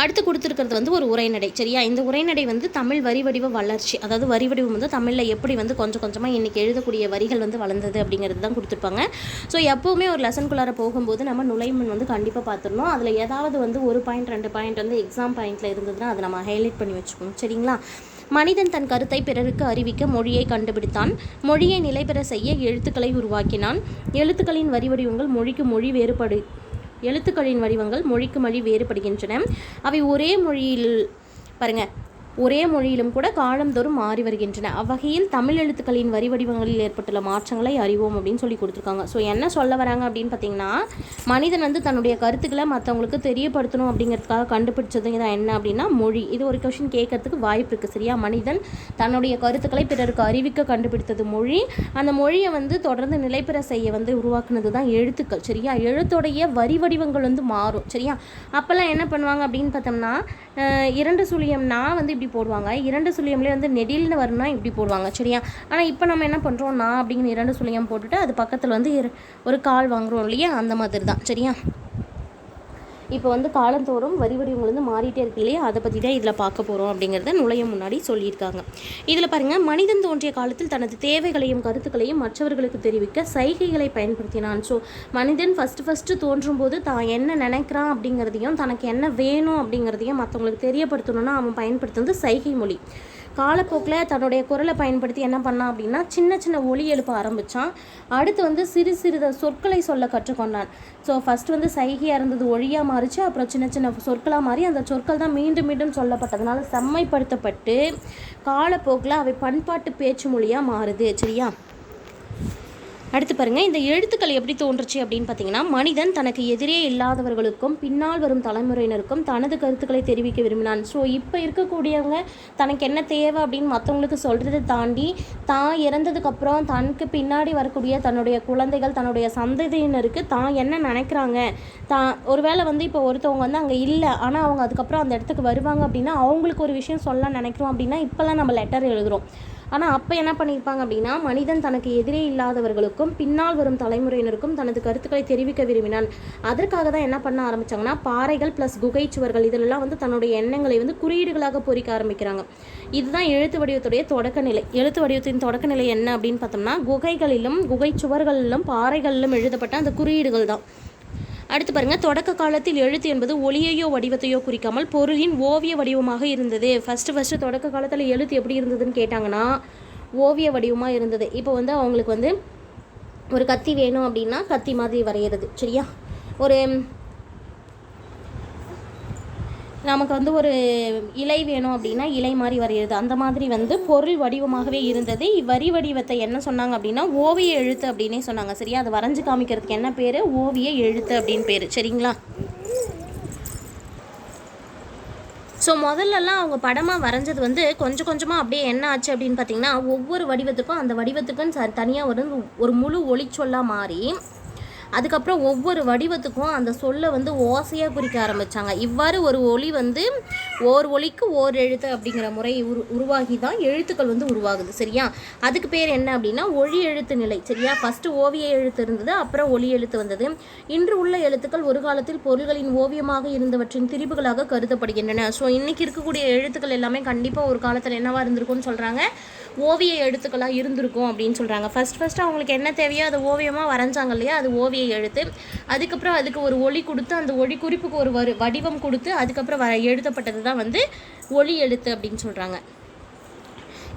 அடுத்து கொடுத்துருக்கிறது வந்து ஒரு உரைநடை. சரியா? இந்த உரைநடை வந்து தமிழ் வரி வடிவ வளர்ச்சி, அதாவது வரி வடிவம் வந்து தமிழில் எப்படி வந்து கொஞ்சம் கொஞ்சமாக இன்றைக்கி எழுதக்கூடிய வரிகள் வந்து வளர்ந்தது அப்படிங்கிறது தான் கொடுத்துருப்பாங்க. ஸோ எப்போவுமே ஒரு லெசனுக்குள்ளார போகும்போது நம்ம நுழைமுன் வந்து கண்டிப்பாக பார்த்துடணும். அதில் ஏதாவது வந்து 1 பாயிண்ட் 2 பாயிண்ட் வந்து எக்ஸாம் பாயிண்ட்டில் இருந்ததுன்னா அதை நம்ம ஹைலைட் பண்ணி வச்சுக்கணும். சரிங்களா? மனிதன் தன் கருத்தை பிறருக்கு அறிவிக்க மொழியை கண்டுபிடித்தான். மொழியை நிலை பெற செய்ய எழுத்துக்களை உருவாக்கினான். எழுத்துக்களின் வரி வடிவங்கள் மொழிக்கு மொழி வேறுபடு எழுத்துக்களின் வடிவங்கள் மொழிக்கு மொழி வேறுபடுகின்றன. அவை ஒரே மொழியில் பாருங்கள், ஒரே மொழியிலும் கூட காலந்தோறும் மாறி வருகின்றன. அவ்வகையில் தமிழ் எழுத்துக்களின் வரி வடிவங்களில் ஏற்பட்டுள்ள மாற்றங்களை அறிவோம் அப்படின்னு சொல்லி கொடுத்துருக்காங்க. ஸோ என்ன சொல்ல வராங்க அப்படின்னு பார்த்தீங்கன்னா, மனிதன் வந்து தன்னுடைய கருத்துக்களை மற்றவங்களுக்கு தெரியப்படுத்தணும் அப்படிங்கிறதுக்காக கண்டுபிடிச்சது இதான் என்ன அப்படின்னா மொழி. இது ஒரு கொஷின் கேட்கறதுக்கு வாய்ப்பு இருக்குது. சரியா? மனிதன் தன்னுடைய கருத்துக்களை பிறருக்கு அறிவிக்க கண்டுபிடித்தது மொழி. அந்த மொழியை வந்து தொடர்ந்து நிலைபெற செய்ய வந்து உருவாக்குனது தான் எழுத்துக்கள். சரியா? எழுத்துடைய வரி வடிவங்கள் வந்து மாறும். சரியா? அப்போல்லாம் என்ன பண்ணுவாங்க அப்படின்னு பார்த்தோம்னா 2 சுழியம் நான் வந்து இப்படி போடுவாங்க. 2 சுழியம்லேயே வந்து நெடில்னு வரணும்னா இப்படி போடுவாங்க. சரியா? ஆனால் இப்போ நம்ம என்ன பண்ணுறோம், நான் அப்படிங்கிற 2 சுழியம் போட்டுட்டு அது பக்கத்தில் வந்து ஒரு கால் வாங்குகிறோம் இல்லையா, அந்த மாதிரி தான். சரியா? இப்போ வந்து காலந்தோறும் வரி வடிவங்கள் வந்து மாறிட்டே இருக்கு இல்லையா, அதை பற்றி தான் இதில் பார்க்க போகிறோம் அப்படிங்கிறத நுழைய முன்னாடி சொல்லியிருக்காங்க. இதில் பாருங்கள், மனிதன் தோன்றிய காலத்தில் தனது தேவைகளையும் கருத்துக்களையும் மற்றவர்களுக்கு தெரிவிக்க சைகைகளை பயன்படுத்தினான். ஸோ மனிதன் ஃபஸ்ட்டு தோன்றும் போது தான் என்ன நினைக்கிறான் அப்படிங்கிறதையும் தனக்கு என்ன வேணும் அப்படிங்கிறதையும் மற்றவங்களுக்கு தெரியப்படுத்தணும்னா அவன் பயன்படுத்துறது சைகை மொழி. காலப்போக்கில் தன்னுடைய குரலை பயன்படுத்தி என்ன பண்ணான் அப்படின்னா சின்ன சின்ன ஒலி எழுப்ப ஆரம்பித்தான். அடுத்து வந்து சிறு சொற்களை சொல்ல கற்றுக்கொண்டான். ஸோ ஃபஸ்ட்டு வந்து சைகையாக இருந்தது ஒழியாக மாறிச்சு, அப்புறம் சின்ன சின்ன சொற்களாக மாறி அந்த சொற்கள் தான் மீண்டும் மீண்டும் சொல்லப்பட்டதுனால செம்மைப்படுத்தப்பட்டு காலப்போக்கில் அவை பண்பாட்டு பேச்சு மொழியாக மாறுது. சரியா? அடுத்து பாருங்கள், இந்த எழுத்துக்கள் எப்படி தோன்றுச்சு அப்படின்னு பார்த்தீங்கன்னா, மனிதன் தனக்கு எதிரே இல்லாதவர்களுக்கும் பின்னால் வரும் தலைமுறையினருக்கும் தனது கருத்துக்களை தெரிவிக்க விரும்பினான். ஸோ இப்போ இருக்கக்கூடியவங்க தனக்கு என்ன தேவை அப்படின்னு மற்றவங்களுக்கு சொல்கிறத தாண்டி தான் இறந்ததுக்கப்புறம் தனக்கு பின்னாடி வரக்கூடிய தன்னுடைய குழந்தைகள், தன்னுடைய சந்ததியினருக்கு தான் என்ன நினைக்கிறாங்க, ஒருவேளை இப்போ ஒருத்தவங்க அங்கே இல்லை, ஆனால் அவங்க அதுக்கப்புறம் அந்த இடத்துக்கு வருவாங்க அப்படின்னா அவங்களுக்கு ஒரு விஷயம் சொல்ல நினைக்கிறோம் அப்படின்னா இப்போல்லாம் நம்ம லெட்டர் எழுதுகிறோம். ஆனால் அப்போ என்ன பண்ணியிருப்பாங்க அப்படின்னா, மனிதன் தனக்கு எதிரே இல்லாதவர்களுக்கும் பின்னால் வரும் தலைமுறையினருக்கும் தனது கருத்துக்களை தெரிவிக்க விரும்பினான். அதற்காக தான் என்ன பண்ண ஆரம்பித்தாங்கன்னா, பாறைகள் ப்ளஸ் குகைச்சுவர்கள் இதிலெல்லாம் தன்னுடைய எண்ணங்களை குறியீடுகளாக பொறிக்க ஆரம்பிக்கிறாங்க. இதுதான் எழுத்து வடிவத்துடைய தொடக்க நிலை. எழுத்து வடிவத்தின் தொடக்க நிலை என்ன அப்படின்னு பார்த்தோம்னா, குகைகளிலும் குகைச்சுவர்களிலும் பாறைகளிலும் எழுதப்பட்ட அந்த குறியீடுகள் தான். அடுத்து பாருங்கள், தொடக்க காலத்தில் எழுத்து என்பது ஒளியையோ வடிவத்தையோ குறிக்காமல் பொருளின் ஓவிய வடிவமாக இருந்தது. ஃபஸ்ட்டு தொடக்க காலத்தில் எழுத்து எப்படி இருந்ததுன்னு கேட்டாங்கன்னா ஓவிய வடிவமாக இருந்தது. இப்போ அவங்களுக்கு ஒரு கத்தி வேணும் அப்படின்னா கத்தி மாதிரி வரைகிறது, சரியா? ஒரு நமக்கு ஒரு இலை வேணும் அப்படின்னா இலை மாதிரி வரைகிறது, அந்த மாதிரி பொருள் வடிவமாகவே இருந்தது. இவ்வரி வடிவத்தை என்ன சொன்னாங்க அப்படின்னா ஓவிய எழுத்து அப்படின்னே சொன்னாங்க, சரியா? அதை வரைஞ்சி காமிக்கிறதுக்கு என்ன பேர்? ஓவிய எழுத்து அப்படின்னு பேர், சரிங்களா? ஸோ முதல்லலாம் அவங்க படமாக வரைஞ்சது கொஞ்சம் கொஞ்சமாக அப்படியே என்ன ஆச்சு அப்படின்னு பார்த்திங்கன்னா, ஒவ்வொரு வடிவத்துக்கும் அந்த வடிவத்துக்குன்னு தனியாக ஒரு முழு ஒளிச்சொல்லாக மாறி அதுக்கப்புறம் ஒவ்வொரு வடிவத்துக்கும் அந்த சொல்லை ஓசையாக குறிக்க ஆரம்பித்தாங்க. இவ்வாறு ஒரு ஒளி ஓர் ஒளிக்கு ஓர் எழுத்து அப்படிங்கிற முறை உருவாகி தான் எழுத்துக்கள் உருவாகுது, சரியா? அதுக்கு பேர் என்ன அப்படின்னா ஒளி எழுத்து நிலை, சரியா? ஃபஸ்ட்டு ஓவிய எழுத்து இருந்தது, அப்புறம் ஒளி எழுத்து வந்தது. இன்று உள்ள எழுத்துக்கள் ஒரு காலத்தில் பொருள்களின் ஓவியமாக இருந்தவற்றின் திரிபுகளாக கருதப்படுகின்றன. ஸோ இன்றைக்கி இருக்கக்கூடிய எழுத்துக்கள் எல்லாமே கண்டிப்பாக ஒரு காலத்தில் என்னவாக இருந்திருக்கும்னு சொல்கிறாங்க, ஓவிய எழுத்துக்களாக இருந்திருக்கும் அப்படின்னு சொல்கிறாங்க. ஃபஸ்ட்டு அவங்களுக்கு என்ன தேவையோ அதை ஓவியமாக வரைஞ்சாங்க இல்லையா, அது ஓவிய எழுத்து. அதுக்கப்புறம் அதுக்கு ஒரு ஒளி கொடுத்து அந்த ஒளி குறிப்புக்கு ஒரு வடிவம் கொடுத்து அதுக்கப்புறம் எழுதப்பட்டது தான் ஒளி எழுத்து அப்படின்னு சொல்கிறாங்க.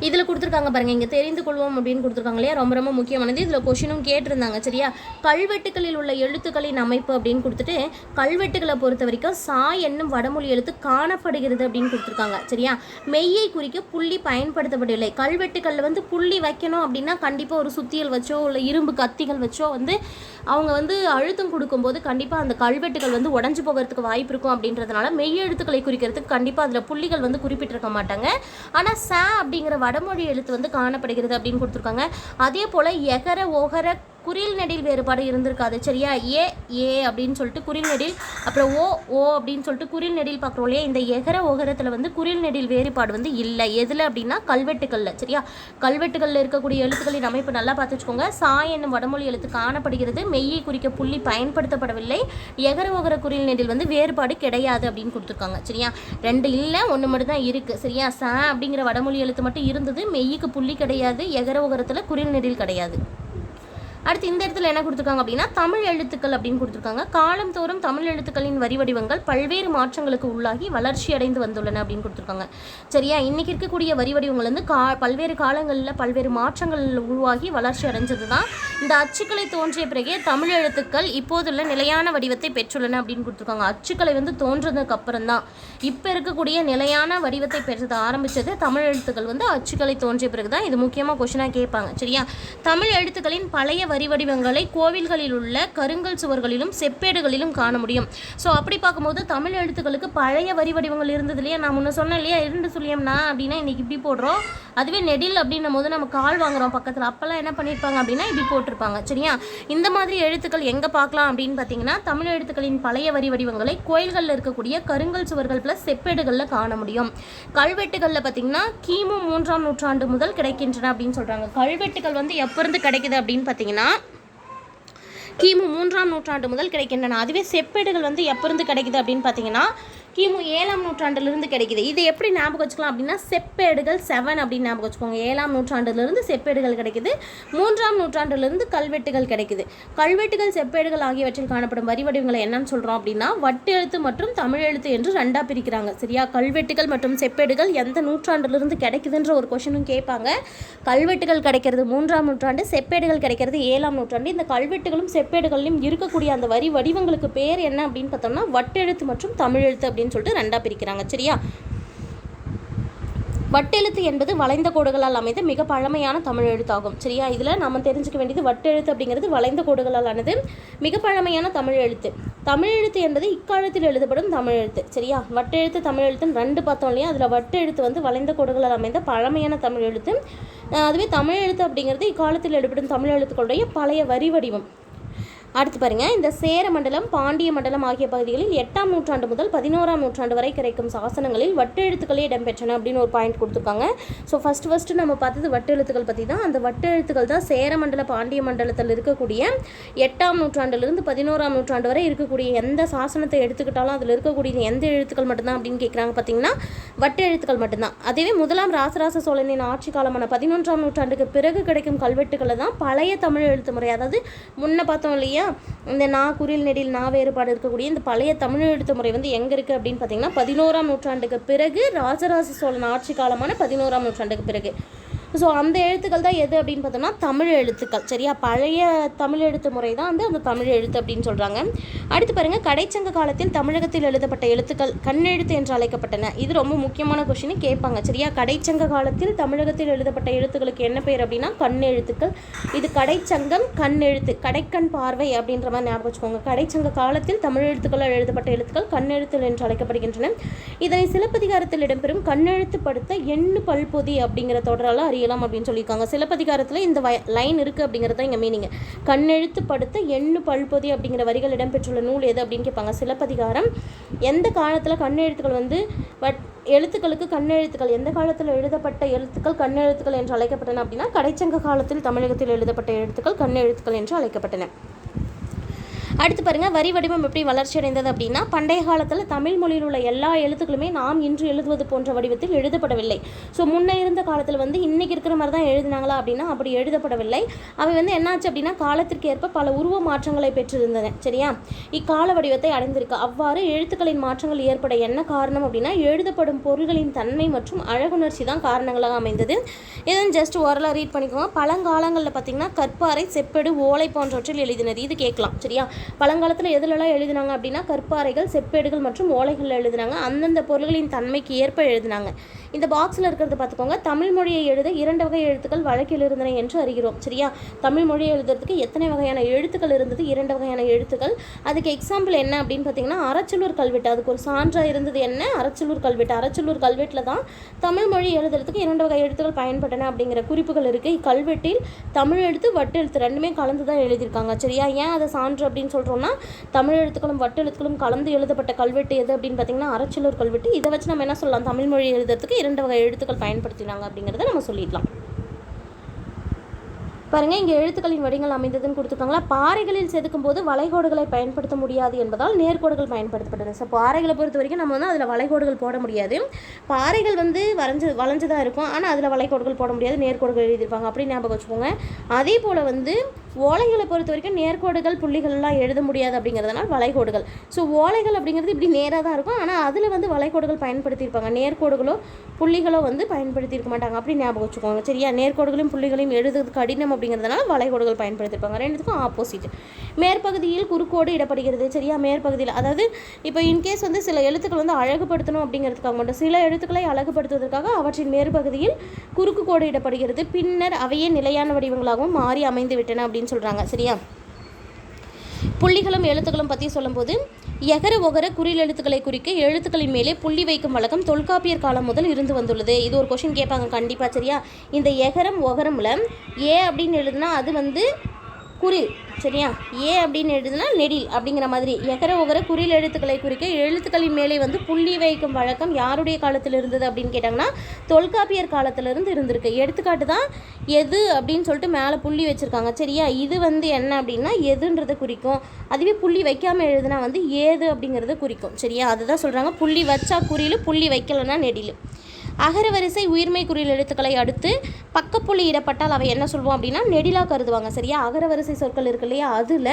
இதில் கொடுத்துருக்காங்க பாருங்கள், இங்கே தெரிந்து கொள்வோம் அப்படின்னு கொடுத்துருக்காங்க இல்லையா, ரொம்ப ரொம்ப முக்கியமானது. இதில் கொஷினும் கேட்டிருந்தாங்க, சரியா? கல்வெட்டுகளில் உள்ள எழுத்துக்களின் அமைப்பு அப்படின்னு கொடுத்துட்டு கல்வெட்டுகளை பொறுத்த வரைக்கும் சா என்னும் வடமொழி எழுத்து காணப்படுகிறது அப்படின்னு கொடுத்துருக்காங்க, சரியா? மெய்யை குறிக்க புள்ளி பயன்படுத்தப்படவில்லை. கல்வெட்டுகளில் புள்ளி வைக்கணும் அப்படின்னா கண்டிப்பாக ஒரு சுத்தியல் வச்சோ இல்லை இரும்பு கத்திகள் வச்சோ அவங்க அழுத்தம் கொடுக்கும்போது கண்டிப்பாக அந்த கல்வெட்டுகள் உடஞ்சி போகிறதுக்கு வாய்ப்பு இருக்கும். அப்படின்றதுனால மெய் எழுத்துக்களை குறிக்கிறதுக்கு கண்டிப்பாக அதில் புள்ளிகள் குறிப்பிட்டிருக்க மாட்டாங்க. ஆனால் ச அப்படிங்கிற வடமொழி எழுத்து காணப்படுகிறது அப்படின்னு கொடுத்துருக்காங்க. அதே போல் எகர ஓகர குறில் நெடில் வேறுபாடு இருந்திருக்காது, சரியா? ஏ அப்படின்னு சொல்லிட்டு குறில் நெடில், அப்புறம் ஓ அப்படின்னு சொல்லிட்டு குறில் நெடில் பார்க்குறோம் இல்லையா? இந்த எகர ஓகரத்தில் குறில் நெடில் வேறுபாடு இல்லை. எதில் அப்படின்னா கல்வெட்டுகளில், சரியா? கல்வெட்டுகளில் இருக்கக்கூடிய எழுத்துக்களின் அமைப்பு நல்லா பார்த்து வச்சுக்கோங்க. சா என்னும் வடமொழி எழுத்து காணப்படுகிறது, மெய்யை குறிக்க புள்ளி பயன்படுத்தப்படவில்லை, எகர ஓகர குறில் நெடில் வேறுபாடு கிடையாது அப்படின்னு கொடுத்துருக்காங்க, சரியா? ரெண்டு இல்லை, ஒன்று மட்டும் தான் இருக்குது, சரியா? ச அப்படிங்கிற வடமொழி எழுத்து மட்டும் இருந்தது, மெய்யுக்கு புள்ளி கிடையாது, எகர ஓகரத்தில் குறில் நெடில் கிடையாது. அடுத்து இந்த இடத்துல என்ன கொடுத்துருக்காங்க அப்படின்னா தமிழ் எழுத்துக்கள் அப்படின்னு கொடுத்துருக்காங்க. காலம் தோறும் தமிழ் எழுத்துக்களின் வரி வடிவங்கள் பல்வேறு மாற்றங்களுக்கு உள்ளாகி வளர்ச்சி அடைந்து வந்துள்ளன அப்படின்னு கொடுத்துருக்காங்க, சரியா? இன்றைக்கி இருக்கக்கூடிய வரி வடிவங்கள் பல்வேறு காலங்களில் பல்வேறு மாற்றங்கள் உருவாகி வளர்ச்சி அடைஞ்சது தான். இந்த அச்சுக்களை தோன்றிய பிறகே தமிழ் எழுத்துக்கள் இப்போதுள்ள நிலையான வடிவத்தை பெற்றுள்ளன அப்படின்னு கொடுத்துருக்காங்க. அச்சுக்களை தோன்றதுக்கு அப்புறம் தான் இப்போ இருக்கக்கூடிய நிலையான வடிவத்தை பெற்றது ஆரம்பித்தது தமிழ் எழுத்துக்கள் அச்சுக்களை தோன்றிய பிறகு தான். இது முக்கியமாக கொஷினாக கேட்பாங்க, சரியா? தமிழ் எழுத்துக்களின் பழைய வரி வடிவங்களை கோவில்களில் உள்ள கருங்கல் சுவர்களிலும் செப்பேடுகளிலும் காண முடியும். ஸோ அப்படி பார்க்கும்போது தமிழ் எழுத்துக்களுக்கு பழைய வரி வடிவங்கள் இருந்தது இல்லையா? நான் முன்ன சொன்னேன் இல்லையா, 2 சுழியம்னா அப்படின்னா இன்றைக்கி இப்படி போடுறோம், அதுவே நெடில் அப்படின்னும் போது நம்ம கால் வாங்குகிறோம் பக்கத்தில், அப்போல்லாம் என்ன பண்ணியிருப்பாங்க அப்படின்னா இப்படி போட்டிருப்பாங்க, சரியா? இந்த மாதிரி எழுத்துக்கள் எங்கே பார்க்கலாம் அப்படின்னு பார்த்தீங்கன்னா தமிழ் எழுத்துக்களின் பழைய வரி வடிவங்களை கோயில்களில் இருக்கக்கூடிய கருங்கல் சுவர்கள் ப்ளஸ் செப்பேடுகளில் காண முடியும். கல்வெட்டுகளில் பார்த்தீங்கன்னா கிமு 3ஆம் நூற்றாண்டு முதல் கிடைக்கின்றன அப்படின்னு சொல்கிறாங்க. கல்வெட்டுகள் எப்போ இருந்து கிடைக்குது அப்படின்னு பார்த்தீங்கன்னா கிமு 3ஆம் நூற்றாண்டு முதல் கிடைக்கின்றன. அதுவே செப்பேடுகள் எப்போ இருந்து கிடைக்குது அப்படின்னு பார்த்தீங்கன்னா கிமு 7ஆம் நூற்றாண்டிலிருந்து கிடைக்குது. இது எப்படி ஞாபகம் வச்சுக்கலாம் அப்படின்னா செப்பேடுகள் 7 அப்படின்னு ஞாபகம் வச்சுக்கோங்க. 7ஆம் நூற்றாண்டிலிருந்து செப்பேடுகள் கிடைக்குது, 3ஆம் நூற்றாண்டிலிருந்து கல்வெட்டுகள் கிடைக்குது. கல்வெட்டுகள் செப்பேடுகள் ஆகியவற்றில் காணப்படும் வரி வடிவங்களை என்னன்னு சொல்கிறோம் அப்படின்னா வட்டு எழுத்து மற்றும் தமிழ் எழுத்து என்று 2ஆக பிரிக்கிறாங்க, சரியா? கல்வெட்டுகள் மற்றும் செப்பேடுகள் எந்த நூற்றாண்டிலிருந்து கிடைக்குதுன்ற ஒரு கொஷனும் கேட்பாங்க. கல்வெட்டுகள் கிடைக்கிறது 3ஆம் நூற்றாண்டு, செப்பேடுகள் கிடைக்கிறது 7ஆம் நூற்றாண்டு. இந்த கல்வெட்டுகளும் செப்பேடுகளிலும் இருக்கக்கூடிய அந்த வரி வடிவங்களுக்கு பேர் என்ன அப்படின்னு பார்த்தோம்னா வட்டெழுத்து மற்றும் தமிழ் எழுத்து அப்படின்னு சொல்லிட்டு 2ஆக பிரிக்கிறாங்க, சரியா? வட்டெழுத்து என்பது வளைந்த கோடுகளால் அமைந்த மிக பழமையான தமிழ் எழுத்தாகும். சரியா, இதில் நம்ம தெரிஞ்சுக்க வேண்டியது வட்டெழுத்து அப்படிங்கிறது வளைந்த கோடுகளால் ஆனது மிக பழமையான தமிழ் எழுத்து. தமிழ் எழுத்து என்பது இக்காலத்தில் எழுதப்படும் தமிழ் எழுத்து. சரியா, வட்டெழுத்து தமிழ் எழுத்துன்னு ரெண்டு பார்த்தோம் இல்லையா, அதில் வட்டெழுத்து வந்து வளைந்த கோடுகளால் அமைந்த பழமையான தமிழ் எழுத்து. அதுவே தமிழ் எழுத்து அப்படிங்கிறது இக்காலத்தில் எழுதப்படும் தமிழ் எழுத்துக்களுடைய பழைய வரி வடிவம். அடுத்து பாருங்கள், இந்த சேர மண்டலம் பாண்டிய மண்டலம் ஆகிய பகுதிகளில் 8ஆம் நூற்றாண்டு முதல் 11ஆம் நூற்றாண்டு வரை கிடைக்கும் சாசனங்களில் வட்டெழுத்துக்களே இடம்பெற்றன அப்படின்னு ஒரு பாயிண்ட் கொடுத்துருக்காங்க. ஸோ ஃபஸ்ட்டு நம்ம பார்த்தது வட்டெழுத்துக்கள் பற்றி தான். அந்த வட்டெழுத்துக்கள் தான் சேர மண்டல பாண்டிய மண்டலத்தில் இருக்கக்கூடிய 8ஆம் நூற்றாண்டிலிருந்து 11ஆம் நூற்றாண்டு வரை இருக்கக்கூடிய எந்த சாசனத்தை எடுத்துக்கிட்டாலும் அதில் இருக்கக்கூடிய எந்த எழுத்துக்கள் மட்டும்தான் அப்படின்னு கேட்குறாங்க. பார்த்தீங்கன்னா வட்டெழுத்துக்கள் மட்டும்தான். அதுவே முதலாம் ராசராச சோழனின் ஆட்சி காலமான 11ஆம் நூற்றாண்டுக்கு பிறகு கிடைக்கும் கல்வெட்டுக்களை தான் பழைய தமிழ் எழுத்து முறை, அதாவது முன்ன பார்த்தோம் இல்லையா இந்த நா குறில் நெடில் நா வேறுபாடு இருக்கக்கூடிய இந்த பழைய தமிழ் எழுத்து முறை வந்து எங்கே இருக்குது அப்படின்னு பார்த்தீங்கன்னா 11ஆம் நூற்றாண்டுக்கு பிறகு ராஜராஜ சோழன் ஆட்சி காலமான 11ஆம் நூற்றாண்டுக்கு பிறகு. ஸோ அந்த எழுத்துக்கள் தான் எது அப்படின்னு பார்த்தோம்னா தமிழ் எழுத்துக்கள். சரியா, பழைய தமிழ் எழுத்து முறை தான் வந்து அந்த தமிழ் எழுத்து அப்படின்னு சொல்கிறாங்க. அடுத்து பாருங்கள், கடைச்சங்க காலத்தில் தமிழகத்தில் எழுதப்பட்ட எழுத்துக்கள் கண்ணெழுத்து என்று அழைக்கப்பட்டன. இது ரொம்ப முக்கியமான கொஸ்டின் கேட்பாங்க. சரியா, கடைச்சங்க காலத்தில் தமிழகத்தில் எழுதப்பட்ட எழுத்துக்களுக்கு என்ன பேர் அப்படின்னா கண்ணெழுத்துக்கள். இது கடைச்சங்கம் கண்ணெழுத்து, கடைக்கண் பார்வை அப்படின்ற மாதிரி ஞாபகம் வச்சுக்கோங்க. கடைச்சங்க காலத்தில் தமிழ் எழுத்துக்களால் எழுதப்பட்ட எழுத்துக்கள் கண்ணெழுத்து என்று அழைக்கப்படுகின்றன. இதனை சிலப்பதிகாரத்தில் இடம்பெறும் கண்ணெழுத்து படுத்த எண்ணு பல்பொதி அப்படிங்கிற தொடரால் அறியலாம் அப்படின்னு சொல்லியிருக்காங்க. சிலப்பதிகாரத்தில் இந்த லைன் இருக்குது அப்படிங்கிறது தான் இங்கே மீனிங். கண்ணெழுத்து படுத்த எண்ணு பல்பொதி அப்படிங்கிற வரிகள் இடம்பெற்றுள்ள நூல் எது அப்படின்னு கேட்பாங்க. சிலப்பதிகாரம். எந்த காலத்தில் கண்ணெழுத்துக்கள் வந்து எழுத்துக்களுக்கு கண்ணெழுத்துக்கள், எந்த காலத்தில் எழுதப்பட்ட எழுத்துக்கள் கண்ணெழுத்துக்கள் என்று அழைக்கப்பட்டன அப்படின்னா கடைச்சங்க காலத்தில் தமிழகத்தில் எழுதப்பட்ட எழுத்துக்கள் கண்ணெழுத்துக்கள் என்று அழைக்கப்பட்டன. அடுத்து பாருங்கள், வரி வடிவம் எப்படி வளர்ச்சி அடைந்தது அப்படின்னா பண்டைய காலத்தில் தமிழ் மொழியில் உள்ள எல்லா எழுத்துக்களுமே நாம் இன்று எழுதுவது போன்ற வடிவத்தில் எழுதப்படவில்லை. ஸோ முன்னே இருந்த காலத்தில் வந்து இன்றைக்கி இருக்கிற மாதிரி தான் எழுதினாங்களா அப்படின்னா அப்படி எழுதப்படவில்லை. அவை வந்து என்னாச்சு அப்படின்னா காலத்திற்கு ஏற்ப பல உருவ மாற்றங்களை பெற்றிருந்தன. சரியா, இக்கால வடிவத்தை அடைந்திருக்கு. அவ்வாறு எழுத்துக்களின் மாற்றங்கள் ஏற்பட என்ன காரணம் அப்படின்னா எழுதப்படும் பொருள்களின் தன்மை மற்றும் அழகுணர்ச்சி தான் காரணங்களாக அமைந்தது. இதன் ஜஸ்ட் ஓரலாக ரீட் பண்ணிக்கோங்க. பழங்காலங்களில் பார்த்திங்கன்னா கற்பாறை, செப்பேடு, ஓலை போன்றவற்றில் எழுதினர். இது கேட்கலாம். சரியா, பழங்காலத்தில் எதுலலாம் எழுதினாங்க அப்படின்னா கற்பாறைகள், செப்பேடுகள் மற்றும் ஓலைகளில் எழுதினாங்க. அந்தந்த பொருள்களின் தன்மைக்கு ஏற்ப எழுதினாங்க. இந்த பாக்ஸில் இருக்கிறத பார்த்துக்கோங்க. தமிழ் மொழியை எழுத 2 வகை எழுத்துக்கள் வழக்கில் இருந்தன என்று அறிகிறோம். சரியா, தமிழ் மொழியை எழுதுறதுக்கு எத்தனை வகையான எழுத்துக்கள் இருந்தது? 2 வகையான எழுத்துக்கள். அதுக்கு எக்ஸாம்பிள் என்ன அப்படின்னு பார்த்தீங்கன்னா அறச்சலூர் கல்வெட்டு. அதுக்கு ஒரு சான்றாக இருந்தது என்ன? அறச்சலூர் கல்வெட்டு. அறச்சலூர் கல்வெட்டில் தான் தமிழ் மொழி எழுதுறதுக்கு 2 வகை எழுத்துக்கள் பயன்பட்டன அப்படிங்கிற குறிப்புகள் இருக்குது. இக்கல்வெட்டில் தமிழ் எழுத்து வட்டெழுத்து ரெண்டுமே கலந்து தான் எழுதியிருக்காங்க. சரியா, ஏன் அதை சான்று அப்படின்னு சொல்கிறோம்னா தமிழ் எழுத்துக்களும் வட்டெழுத்துக்களும் கலந்து எழுதப்பட்ட கல்வெட்டு எது அப்படின்னு பார்த்தீங்கன்னா அறச்சலூர் கல்வெட்டு. இதை வச்சு நம்ம என்ன சொல்லலாம்? தமிழ் மொழி எழுதுறதுக்கு 2 வகை எழுத்துக்கள் பயன்படுத்தினாங்க அப்படிங்கிறத நம்ம சொல்லிடலாம். பாருங்கள், இங்கே எழுத்துக்களின் வடிவங்கள் அமைந்ததுன்னு கொடுத்துருக்காங்களா. பாறைகளில் செதுக்கும் போது வளைகோடுகளை பயன்படுத்த முடியாது என்பதால் நேர்கோடுகள் பயன்படுத்தப்பட்டது. ஸோ பாறைகளை பொறுத்த வரைக்கும் நம்ம வந்து அதில் வளைகோடுகள் போட முடியாது. பாறைகள் வந்து வளைஞ்சதாக இருக்கும், ஆனால் அதில் வளைகோடுகள் போட முடியாது, நேர்கோடுகள் எழுதியிருப்பாங்க அப்படின்னு ஞாபகம் வச்சுக்கோங்க. அதே போல் வந்து ஓலைகளை பொறுத்த வரைக்கும் நேர்கோடுகள் புள்ளிகள்லாம் எழுத முடியாது அப்படிங்கிறதுனால வளைகோடுகள். ஸோ ஓலைகள் அப்படிங்கிறது இப்படி நேராக தான் இருக்கும், ஆனால் அதில் வந்து வளைகோடுகள் பயன்படுத்தியிருப்பாங்க. நேர்கோடுகளோ புள்ளிகளோ வந்து பயன்படுத்தியிருக்க மாட்டாங்க அப்படின்னு ஞாபகம் வச்சுக்கோங்க. சரியா, நேர்கோடுகளையும் புள்ளிகளையும் எழுதுறது கடினம் அப்படிங்கிறதுனால வளைகோடுகள் பயன்படுத்தியிருப்பாங்க. ரெண்டுத்துக்கும் ஆப்போசிட். மேற்பகுதியில் குறுக்கோடு இடப்படுகிறது. சரியா, மேற்பகுதியில் அதாவது இப்போ இன்கேஸ் வந்து சில எழுத்துக்கள் வந்து அழகுபடுத்தணும் அப்படிங்கிறதுக்காக மட்டும் சில எழுத்துக்களை அழகுபடுத்துவதற்காக அவற்றின் மேற்பகுதியில் குறுக்கு கோடு இடப்படுகிறது. பின்னர் அவையே நிலையான வடிவங்களாகவும் மாறி அமைந்து விட்டன அப்படின்னு சொல்கிறாங்க. சரியா, புள்ளிகளும் எழுத்துக்களும் பற்றி சொல்லும்போது எகர ஒகர குறில் எழுத்துக்களை குறிக்க எழுத்துக்களின் மேலே புள்ளி வைக்கும் வழக்கம் தொல்காப்பியர் காலம் முதல் இருந்து வந்துள்ளது. இது ஒரு கொஷின் கேட்பாங்க கண்டிப்பாக. சரியா, இந்த எகரம் ஒகரமில் ஏ அப்படின்னு எழுதுனா அது வந்து குறில். சரியா, ஏ அப்படின்னு எழுதுனா நெடில் அப்படிங்கிற மாதிரி எகர ஒகர குறில் எழுத்துக்களை குறிக்க எழுத்துக்களின் மேலே வந்து புள்ளி வைக்கும் வழக்கம் யாருடைய காலத்தில் இருந்தது அப்படின்னு கேட்டாங்கன்னா தொல்காப்பியர் காலத்திலிருந்து இருந்திருக்கு. எடுத்துக்காட்டு தான் எது அப்படின்னு சொல்லிட்டு மேலே புள்ளி வச்சுருக்காங்க. சரியா, இது வந்து என்ன அப்படின்னா எதுன்றதை குறிக்கும். அதுவே புள்ளி வைக்காமல் எழுதுனா வந்து ஏது அப்படிங்கிறத குறிக்கும். சரியா, அதுதான் சொல்கிறாங்க புள்ளி வச்சா குறில், புள்ளி வைக்கலைன்னா நெடில். அகரவரிசை உயிர்மை குறில் எழுத்துக்களை அடுத்து பக்கப்புள்ளி இடப்பட்டால் அவை என்ன சொல்லுவோம் அப்படின்னா நெடிலாக கருதுவாங்க. சரியா, அகரவரிசை சொற்கள் இருக்கு இல்லையா, அதில்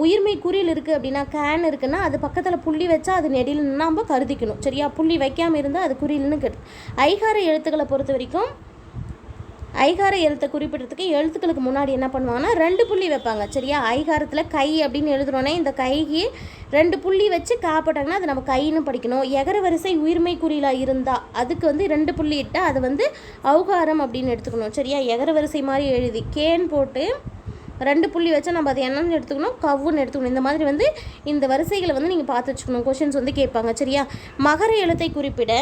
உயிர்மை குறில் இருக்குது அப்படின்னா கேன் இருக்குன்னா அது பக்கத்தில் புள்ளி வச்சா அது நெடில்னு நம்ம கருதிக்கணும். சரியா, புள்ளி வைக்காமல் இருந்தால் அது குறில்னு ஐகார எழுத்துக்களை பொறுத்த வரைக்கும் ஐகார எழுத்தை குறிப்பிடுறதுக்கு எழுத்துக்களுக்கு முன்னாடி என்ன பண்ணுவாங்கன்னா 2 புள்ளி வைப்பாங்க. சரியா? ஐகாரத்தில் கை அப்படின்னு எழுதுறோன்னே இந்த கைக்கு 2 புள்ளி வச்சு காப்பட்டாங்கன்னா அது நம்ம கைன்னு படிக்கணும். எகர வரிசை உயிர்மை குறியில் இருந்தால் அதுக்கு வந்து 2 புள்ளி இட்டால் அது வந்து ஔகாரம் அப்படின்னு எடுத்துக்கணும். சரியா? எகர வரிசை மாதிரி எழுதி கேன்னு போட்டு 2 புள்ளி வச்சா நம்ம அதை என்னன்னு எடுத்துக்கணும், கவ்வுன்னு எடுத்துக்கணும். இந்த மாதிரி வந்து இந்த வரிசைகளை வந்து நீங்கள் பார்த்து வச்சுக்கணும். கொஷின்ஸ் வந்து கேட்பாங்க. சரியா? மகர எழுத்தை குறிப்பிட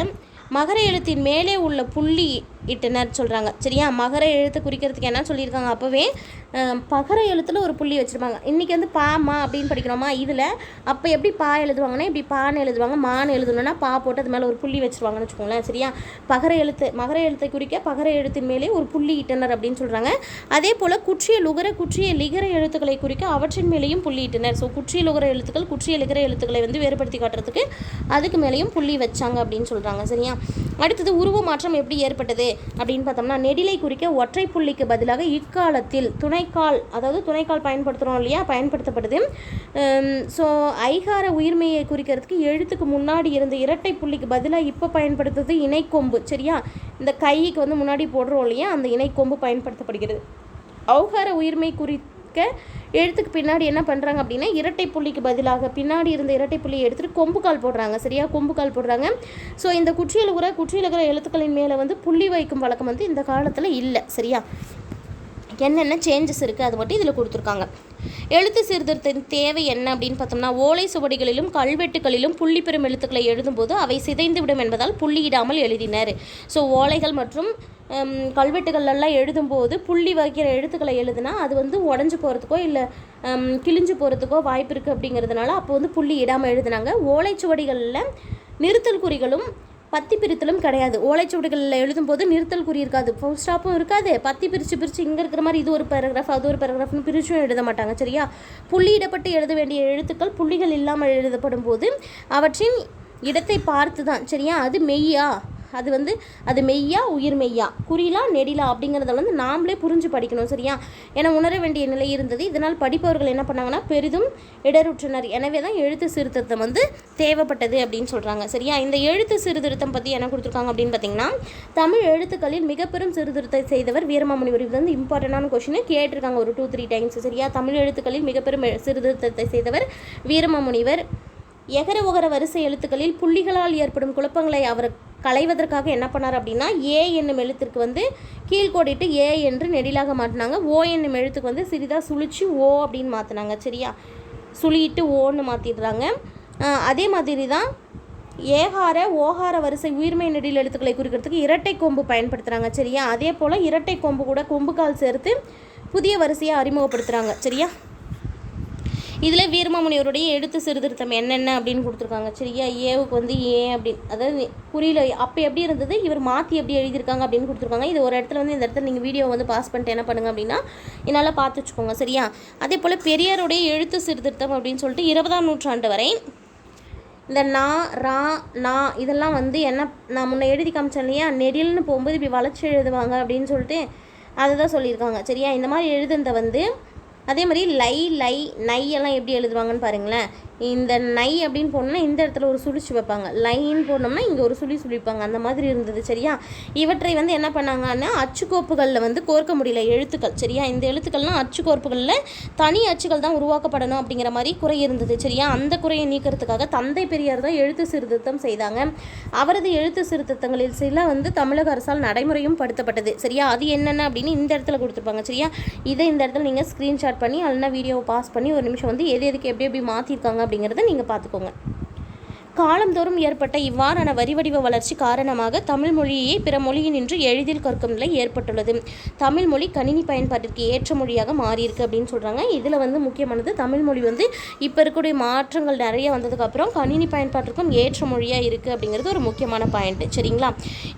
மகர எழுத்தின் மேலே உள்ள புள்ளி இட்டனர் சொல்கிறாங்க. சரியா? மகர எழுத்தை குறிக்கிறதுக்கு என்ன சொல்லியிருக்காங்க, அப்போவே பகர எழுத்தில் ஒரு புள்ளி வச்சுருப்பாங்க. இன்றைக்கி வந்து பாமா அப்படின்னு படிக்கிறோமா, இதில் அப்போ எப்படி பா எழுதுவாங்கன்னா இப்படி பான்னு எழுதுவாங்க. மான்னு எழுதணுன்னா பா போட்டு அது மேலே ஒரு புள்ளி வச்சுருவாங்கன்னு வச்சுக்கோங்களேன். சரியா? மகர எழுத்தை குறிக்க பகர எழுத்தின் மேலே ஒரு புள்ளி இட்டனர் அப்படின்னு சொல்கிறாங்க. அதே போல் குற்றிய லுகர குற்றிய லிகர எழுத்துக்களை குறிக்க அவற்றின் மேலேயும் புள்ளி இட்டனர். ஸோ குற்றிய லுகர எழுத்துக்கள் குற்றிய லிகர எழுத்துக்களை வந்து வேறுபடுத்தி காட்டுறதுக்கு அதுக்கு மேலேயும் புள்ளி வச்சாங்க அப்படின்னு சொல்கிறாங்க. சரியா? அடுத்தது உருவ மாற்றம் எப்படி ஏற்பட்டது அப்படின்னு பார்த்தோம்னா, நெடிலை குறிக்க ஒற்றை புள்ளிக்கு பதிலாக இக்காலத்தில் துணைக்கால், அதாவது துணைக்கால் பயன்படுத்துகிறோம் இல்லையா, பயன்படுத்தப்படுது. ஸோ ஐகார உயிர்மையை குறிக்கிறதுக்கு எழுத்துக்கு முன்னாடி இருந்த இரட்டை புள்ளிக்கு பதிலாக இப்போ பயன்படுத்துறது இணைக்கொம்பு. சரியா? இந்த கைக்கு வந்து முன்னாடி போடுறோம் இல்லையா, அந்த இணைக்கொம்பு பயன்படுத்தப்படுகிறது. ஔகார உயிர்மை எழுத்துக்கு பின்னாடி என்ன பண்ணுறாங்க அப்படின்னா இரட்டை புள்ளிக்கு பதிலாக பின்னாடி இருந்த இரட்டை புள்ளியை எடுத்துகிட்டு கொம்புக்கால் போடுறாங்க. சரியா? கொம்புக்கால் போடுறாங்க. ஸோ இந்த குற்றியலுகிற எழுத்துக்களின் மேலே வந்து புள்ளி வைக்கும் வழக்கம் வந்து இந்த காலத்தில் இல்லை. சரியா? என்னென்ன சேஞ்சஸ் இருக்குது அது மட்டும் இதில் கொடுத்துருக்காங்க. எழுத்து சீர்திருத்தத்தின் தேவை என்ன அப்படின்னு பார்த்தோம்னா, ஓலை சுவடிகளிலும் கல்வெட்டுகளிலும் புள்ளி பெறும் எழுத்துக்களை எழுதும்போது அவை சிதைந்துவிடும் என்பதால் புள்ளியிடாமல் எழுதினர். ஸோ ஓலைகள் மற்றும் கல்வெட்டுகளெல்லாம் எழுதும்போது புள்ளி வைக்கிற எழுத்துக்களை எழுதுனா அது வந்து உடஞ்சி போகிறதுக்கோ இல்லை கிழிஞ்சு போகிறதுக்கோ வாய்ப்பு இருக்குது அப்படிங்கிறதுனால அப்போ வந்து புள்ளி இடாமல் எழுதுனாங்க. ஓலைச்சுவடிகளில் நிறுத்தல் குறிகளும் பத்தி பிரித்தலும் கிடையாது. ஓலைச்சுவடிகளில் எழுதும்போது நிறுத்தல் குறி இருக்காது, ஃபுல் ஸ்டாப்பும் இருக்காது. பத்தி பிரித்து இங்கே இருக்கிற மாதிரி இது ஒரு பேராகிராஃப் அது ஒரு பேராகிராஃப்னு பிரிச்சும் எழுத மாட்டாங்க. சரியா? புள்ளியிடப்பட்டு எழுத வேண்டிய எழுத்துக்கள் புள்ளிகள் இல்லாமல் எழுதப்படும் போது அவற்றின் இடத்தை பார்த்து தான். சரியா? அது மெய்யா, அது மெய்யா உயிர் மெய்யா குறிலா நெடிலா அப்படிங்கிறத வந்து நாமளே புரிஞ்சு படிக்கணும். சரியா? ஏன்னா உணர வேண்டிய நிலை இருந்தது. இதனால் படிப்பவர்கள் என்ன பண்ணாங்கன்னா பெரிதும் இடருற்றனர். எனவே தான் எழுத்து சீர்திருத்தம் வந்து தேவைப்பட்டது அப்படின்னு சொல்கிறாங்க. சரியா? இந்த எழுத்து சீர்திருத்தம் பற்றி என்ன கொடுத்துருக்காங்க அப்படின்னு பார்த்தீங்கன்னா, தமிழ் எழுத்துக்களில் மிக பெரும் சீர்திருத்தத்தை செய்தவர் வீரமாமுனிவர். இது வந்து இம்பார்ட்டண்டான கொஷின் கேட்டிருக்காங்க ஒரு 2-3 டைம்ஸ். சரியா? தமிழ் எழுத்துக்களில் மிக பெரும் சீர்திருத்தத்தை செய்தவர் வீரமாமுனிவர். எகர ஒகர வரிசை எழுத்துக்களில் புள்ளிகளால் ஏற்படும் குழப்பங்களை அவர் களைவதற்காக என்ன பண்ணார் அப்படின்னா, ஏ என்னும் எழுத்திற்கு வந்து கீழ்கோடிட்டு ஏ என்று நெடிலாக மாற்றினாங்க. ஓ என்னும் எழுத்துக்கு வந்து சிறிதாக சுழிச்சு ஓ அப்படின்னு மாற்றினாங்க. சரியா? சுழிட்டு ஓன்னு மாற்றிடுறாங்க. அதே மாதிரி தான் ஏகார ஓகார வரிசை உயிர்மை நெடில் எழுத்துக்களை குறிக்கிறதுக்கு இரட்டை கொம்பு பயன்படுத்துகிறாங்க. சரியா? அதே போல் இரட்டை கொம்பு கூட கொம்புக்கால் சேர்த்து புதிய வரிசையை அறிமுகப்படுத்துகிறாங்க. சரியா? இதில் வீரமாமுனிவருடைய எழுத்து சீர்திருத்தம் என்னென்ன அப்படின்னு கொடுத்துருக்காங்க. சரியா? ஏவுக்கு வந்து ஏ அப்படின்னு, அதாவது குறியில் அப்போ எப்படி இருந்தது இவர் மாற்றி எப்படி எழுதியிருக்காங்க அப்படின்னு கொடுத்துருக்காங்க. இது ஒரு இடத்துல வந்து இந்த இடத்துல நீங்கள் வீடியோ வந்து பாஸ் பண்ணிட்டு என்ன பண்ணுங்க அப்படின்னா என்னால் பார்த்து வச்சுக்கோங்க. சரியா? அதே போல் பெரியாருடைய எழுத்து சீர்திருத்தம் அப்படின்னு சொல்லிட்டு 20ஆம் நூற்றாண்டு வரை இந்த நா ரா நா இதெல்லாம் வந்து என்ன நான் முன்னே எழுதி காமிச்சேன் இல்லையா, நெடில்னு போகும்போது இப்படி வளைச்சி எழுதுவாங்க அப்படின்னு சொல்லிட்டு அதை தான் சொல்லியிருக்காங்க. சரியா? இந்த மாதிரி எழுதுனதை வந்து அதே மாதிரி லை நை எல்லாம் எப்படி எழுதுவாங்கன்னு பாருங்களேன். இந்த நை அப்படின்னு போனோம்னா இந்த இடத்துல ஒரு சுழிச்சு வைப்பாங்க, லைன்னு போனோம்னா இங்கே ஒரு சுழிப்பாங்க. அந்த மாதிரி இருந்தது. சரியா? இவற்றை வந்து என்ன பண்ணாங்கன்னா அச்சுக்கோப்புகளில் வந்து கோர்க்க முடியல எழுத்துக்கள். சரியா? இந்த எழுத்துக்கள்லாம் அச்சுக்கோப்புகளில் தனி அச்சுகள் தான் உருவாக்கப்படணும் அப்படிங்கிற மாதிரி குறை இருந்தது. சரியா? அந்த குறையை நீக்கிறதுக்காக தந்தை பெரியார் தான் எழுத்து சீர்திருத்தம் செய்தாங்க. அவரது எழுத்து சீர்திருத்தங்களில் சில வந்து தமிழக அரசால் நடைமுறையும் படுத்தப்பட்டது. சரியா? அது என்னென்ன அப்படின்னு இந்த இடத்துல கொடுத்துருப்பாங்க. சரியா? இதை இந்த இடத்துல நீங்கள் ஸ்க்ரீன்ஷாட் பண்ணி அல்லனா வீடியோவை பாஸ் பண்ணி ஒரு நிமிஷம் வந்து எதுக்கு எப்படி மாற்றிருக்காங்க அப்படிங்கிறத நீங்கள் பார்த்துக்கோங்க. காலந்தோறும் ஏற்பட்ட இவ்வாறான வரிவடிவ வளர்ச்சி காரணமாக தமிழ் மொழியை பிற மொழியினின்று எளிதில் கற்கும் நிலை ஏற்பட்டுள்ளது. தமிழ் மொழி கணினி பயன்பாட்டிற்கு ஏற்ற மொழியாக மாறியிருக்கு அப்படின்னு சொல்கிறாங்க. இதில் வந்து முக்கியமானது தமிழ் மொழி வந்து இப்போ இருக்கக்கூடிய மாற்றங்கள் நிறைய வந்ததுக்கப்புறம் கணினி பயன்பாட்டிற்கும் ஏற்ற மொழியாக இருக்குது அப்படிங்கிறது ஒரு முக்கியமான பாயிண்ட்டு. சரிங்களா?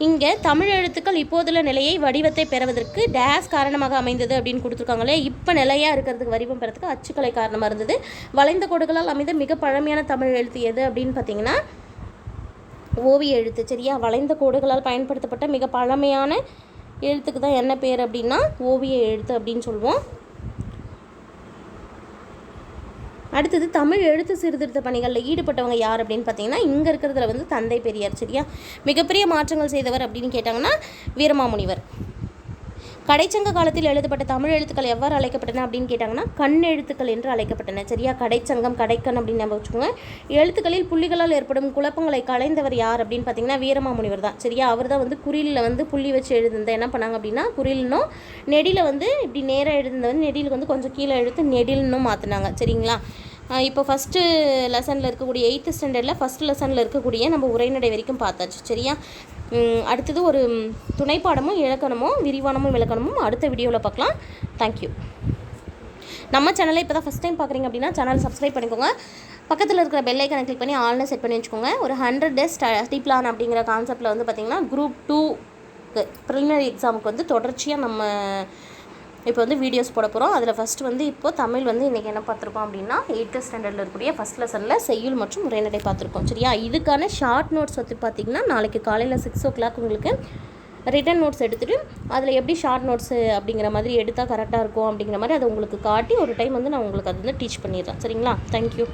இங்கே தமிழ் எழுத்துக்கள் இப்போதுள்ள நிலையை வடிவத்தை பெறுவதற்கு டேஸ் காரணமாக அமைந்தது அப்படின்னு கொடுத்துருக்காங்களே. இப்போ நிலையாக இருக்கிறதுக்கு வடிவம் பெறதுக்கு அச்சுக்கலை காரணமாக இருந்தது. வளைந்த கோடுகளால் அமைந்த மிக பழமையான தமிழ் எழுத்து எது அப்படின்னு பார்த்தீங்கன்னா ஓவிய எழுத்து. சரியா? வளைந்த கோடுகளால் பயன்படுத்தப்பட்ட மிக பழமையான எழுத்துக்கு தான் என்ன பேர் அப்படின்னா ஓவிய எழுத்து அப்படின்னு சொல்லுவோம். அடுத்தது தமிழ் எழுத்து சீர்திருத்த பணிகளில் ஈடுபட்டவங்க யார் அப்படின்னு பார்த்தீங்கன்னா இங்கே இருக்கிறதுல வந்து தந்தை பெரியார். சரியா? மிகப்பெரிய மாற்றங்கள் செய்தவர் அப்படின்னு கேட்டாங்கன்னா வீரமாமுனிவர். கடைச்சங்க காலத்தில் எழுதப்பட்ட தமிழ் எழுத்துக்கள் எவ்வாறு அழைக்கப்பட்டன அப்படின்னு கேட்டாங்கன்னா கண் எழுத்துக்கள் என்று அழைக்கப்பட்டன. சரியா? கடைச்சங்கம், கடைக்கண் அப்படின்னு நம்ம வச்சுக்கோங்க. எழுத்துக்களில் புள்ளிகளால் ஏற்படும் குழப்பங்களை களைந்தவர் யார் அப்படின்னு பார்த்தீங்கன்னா வீரமாமுனிவர் தான். சரியா? அவர் தான் வந்து குறிலில் வந்து புள்ளி வச்சு எழுதுனது என்ன பண்ணாங்க அப்படின்னா குறில்னும் நெடியில் வந்து இப்படி நேராக எழுதுனது வந்து நெடிலுக்கு வந்து கொஞ்சம் கீழே எழுத்து நெடில்னும் மாற்றினாங்க. சரிங்களா? இப்போ ஃபஸ்ட்டு லெசனில் இருக்கக்கூடிய 8th ஸ்டாண்டர்டில் ஃபஸ்ட் லெசனில் இருக்கக்கூடிய நம்ம உரைநடை வரைக்கும் பார்த்தாச்சு. சரியா? அடுத்தது ஒரு துணைப்பாடமும் இலக்கணமும் விரிவானமும் இலக்கணமும் அடுத்த வீடியோவில் பார்க்கலாம். தேங்க்யூ. நம்ம சேனலை இப்போ தான் ஃபஸ்ட் டைம் பார்க்குறீங்க அப்படின்னா சேனல் சப்ஸ்கிரைப் பண்ணிக்கோங்க. பக்கத்தில் இருக்கிற பெல் ஐக்கனை கிளிக் பண்ணி ஆல்னு செட் பண்ணி வச்சுக்கோங்க. ஒரு 100 days ஸ்டடி பிளான் அப்படிங்கிற கான்செப்ட்டில் வந்து பார்த்திங்கன்னா குரூப் 2க்கு ப்ரிலிமினரி எக்ஸாமுக்கு வந்து தொடர்ச்சியாக நம்ம இப்போ வந்து வீடியோஸ் போட போகிறோம். அதில் ஃபஸ்ட்டு வந்து இப்போது தமிழ் வந்து இன்றைக்கி என்ன பார்த்துருக்கோம் அப்படின்னா 8th ஸ்டாண்டர்டில் இருக்கக்கூடிய ஃபஸ்ட் லெசனில் செய்யுள் மற்றும் உரைநடை பார்த்துருக்கோம். சரியா? இதுக்கான ஷார்ட் நோட்ஸ் வந்து பார்த்திங்கன்னா நாளைக்கு காலையில் 6 o'clock உங்களுக்கு ரிட்டன் நோட்ஸ் எடுத்துகிட்டு அதில் எப்படி ஷார்ட் நோட்ஸு அப்படிங்கிற மாதிரி எடுத்தால் கரெக்டாக இருக்கும் அப்படிங்கிற மாதிரி அதை உங்களுக்கு காட்டி ஒரு டைம் வந்து நான் உங்களுக்கு அது வந்து டீச் பண்ணிடுறேன். சரிங்களா? தேங்க்யூ.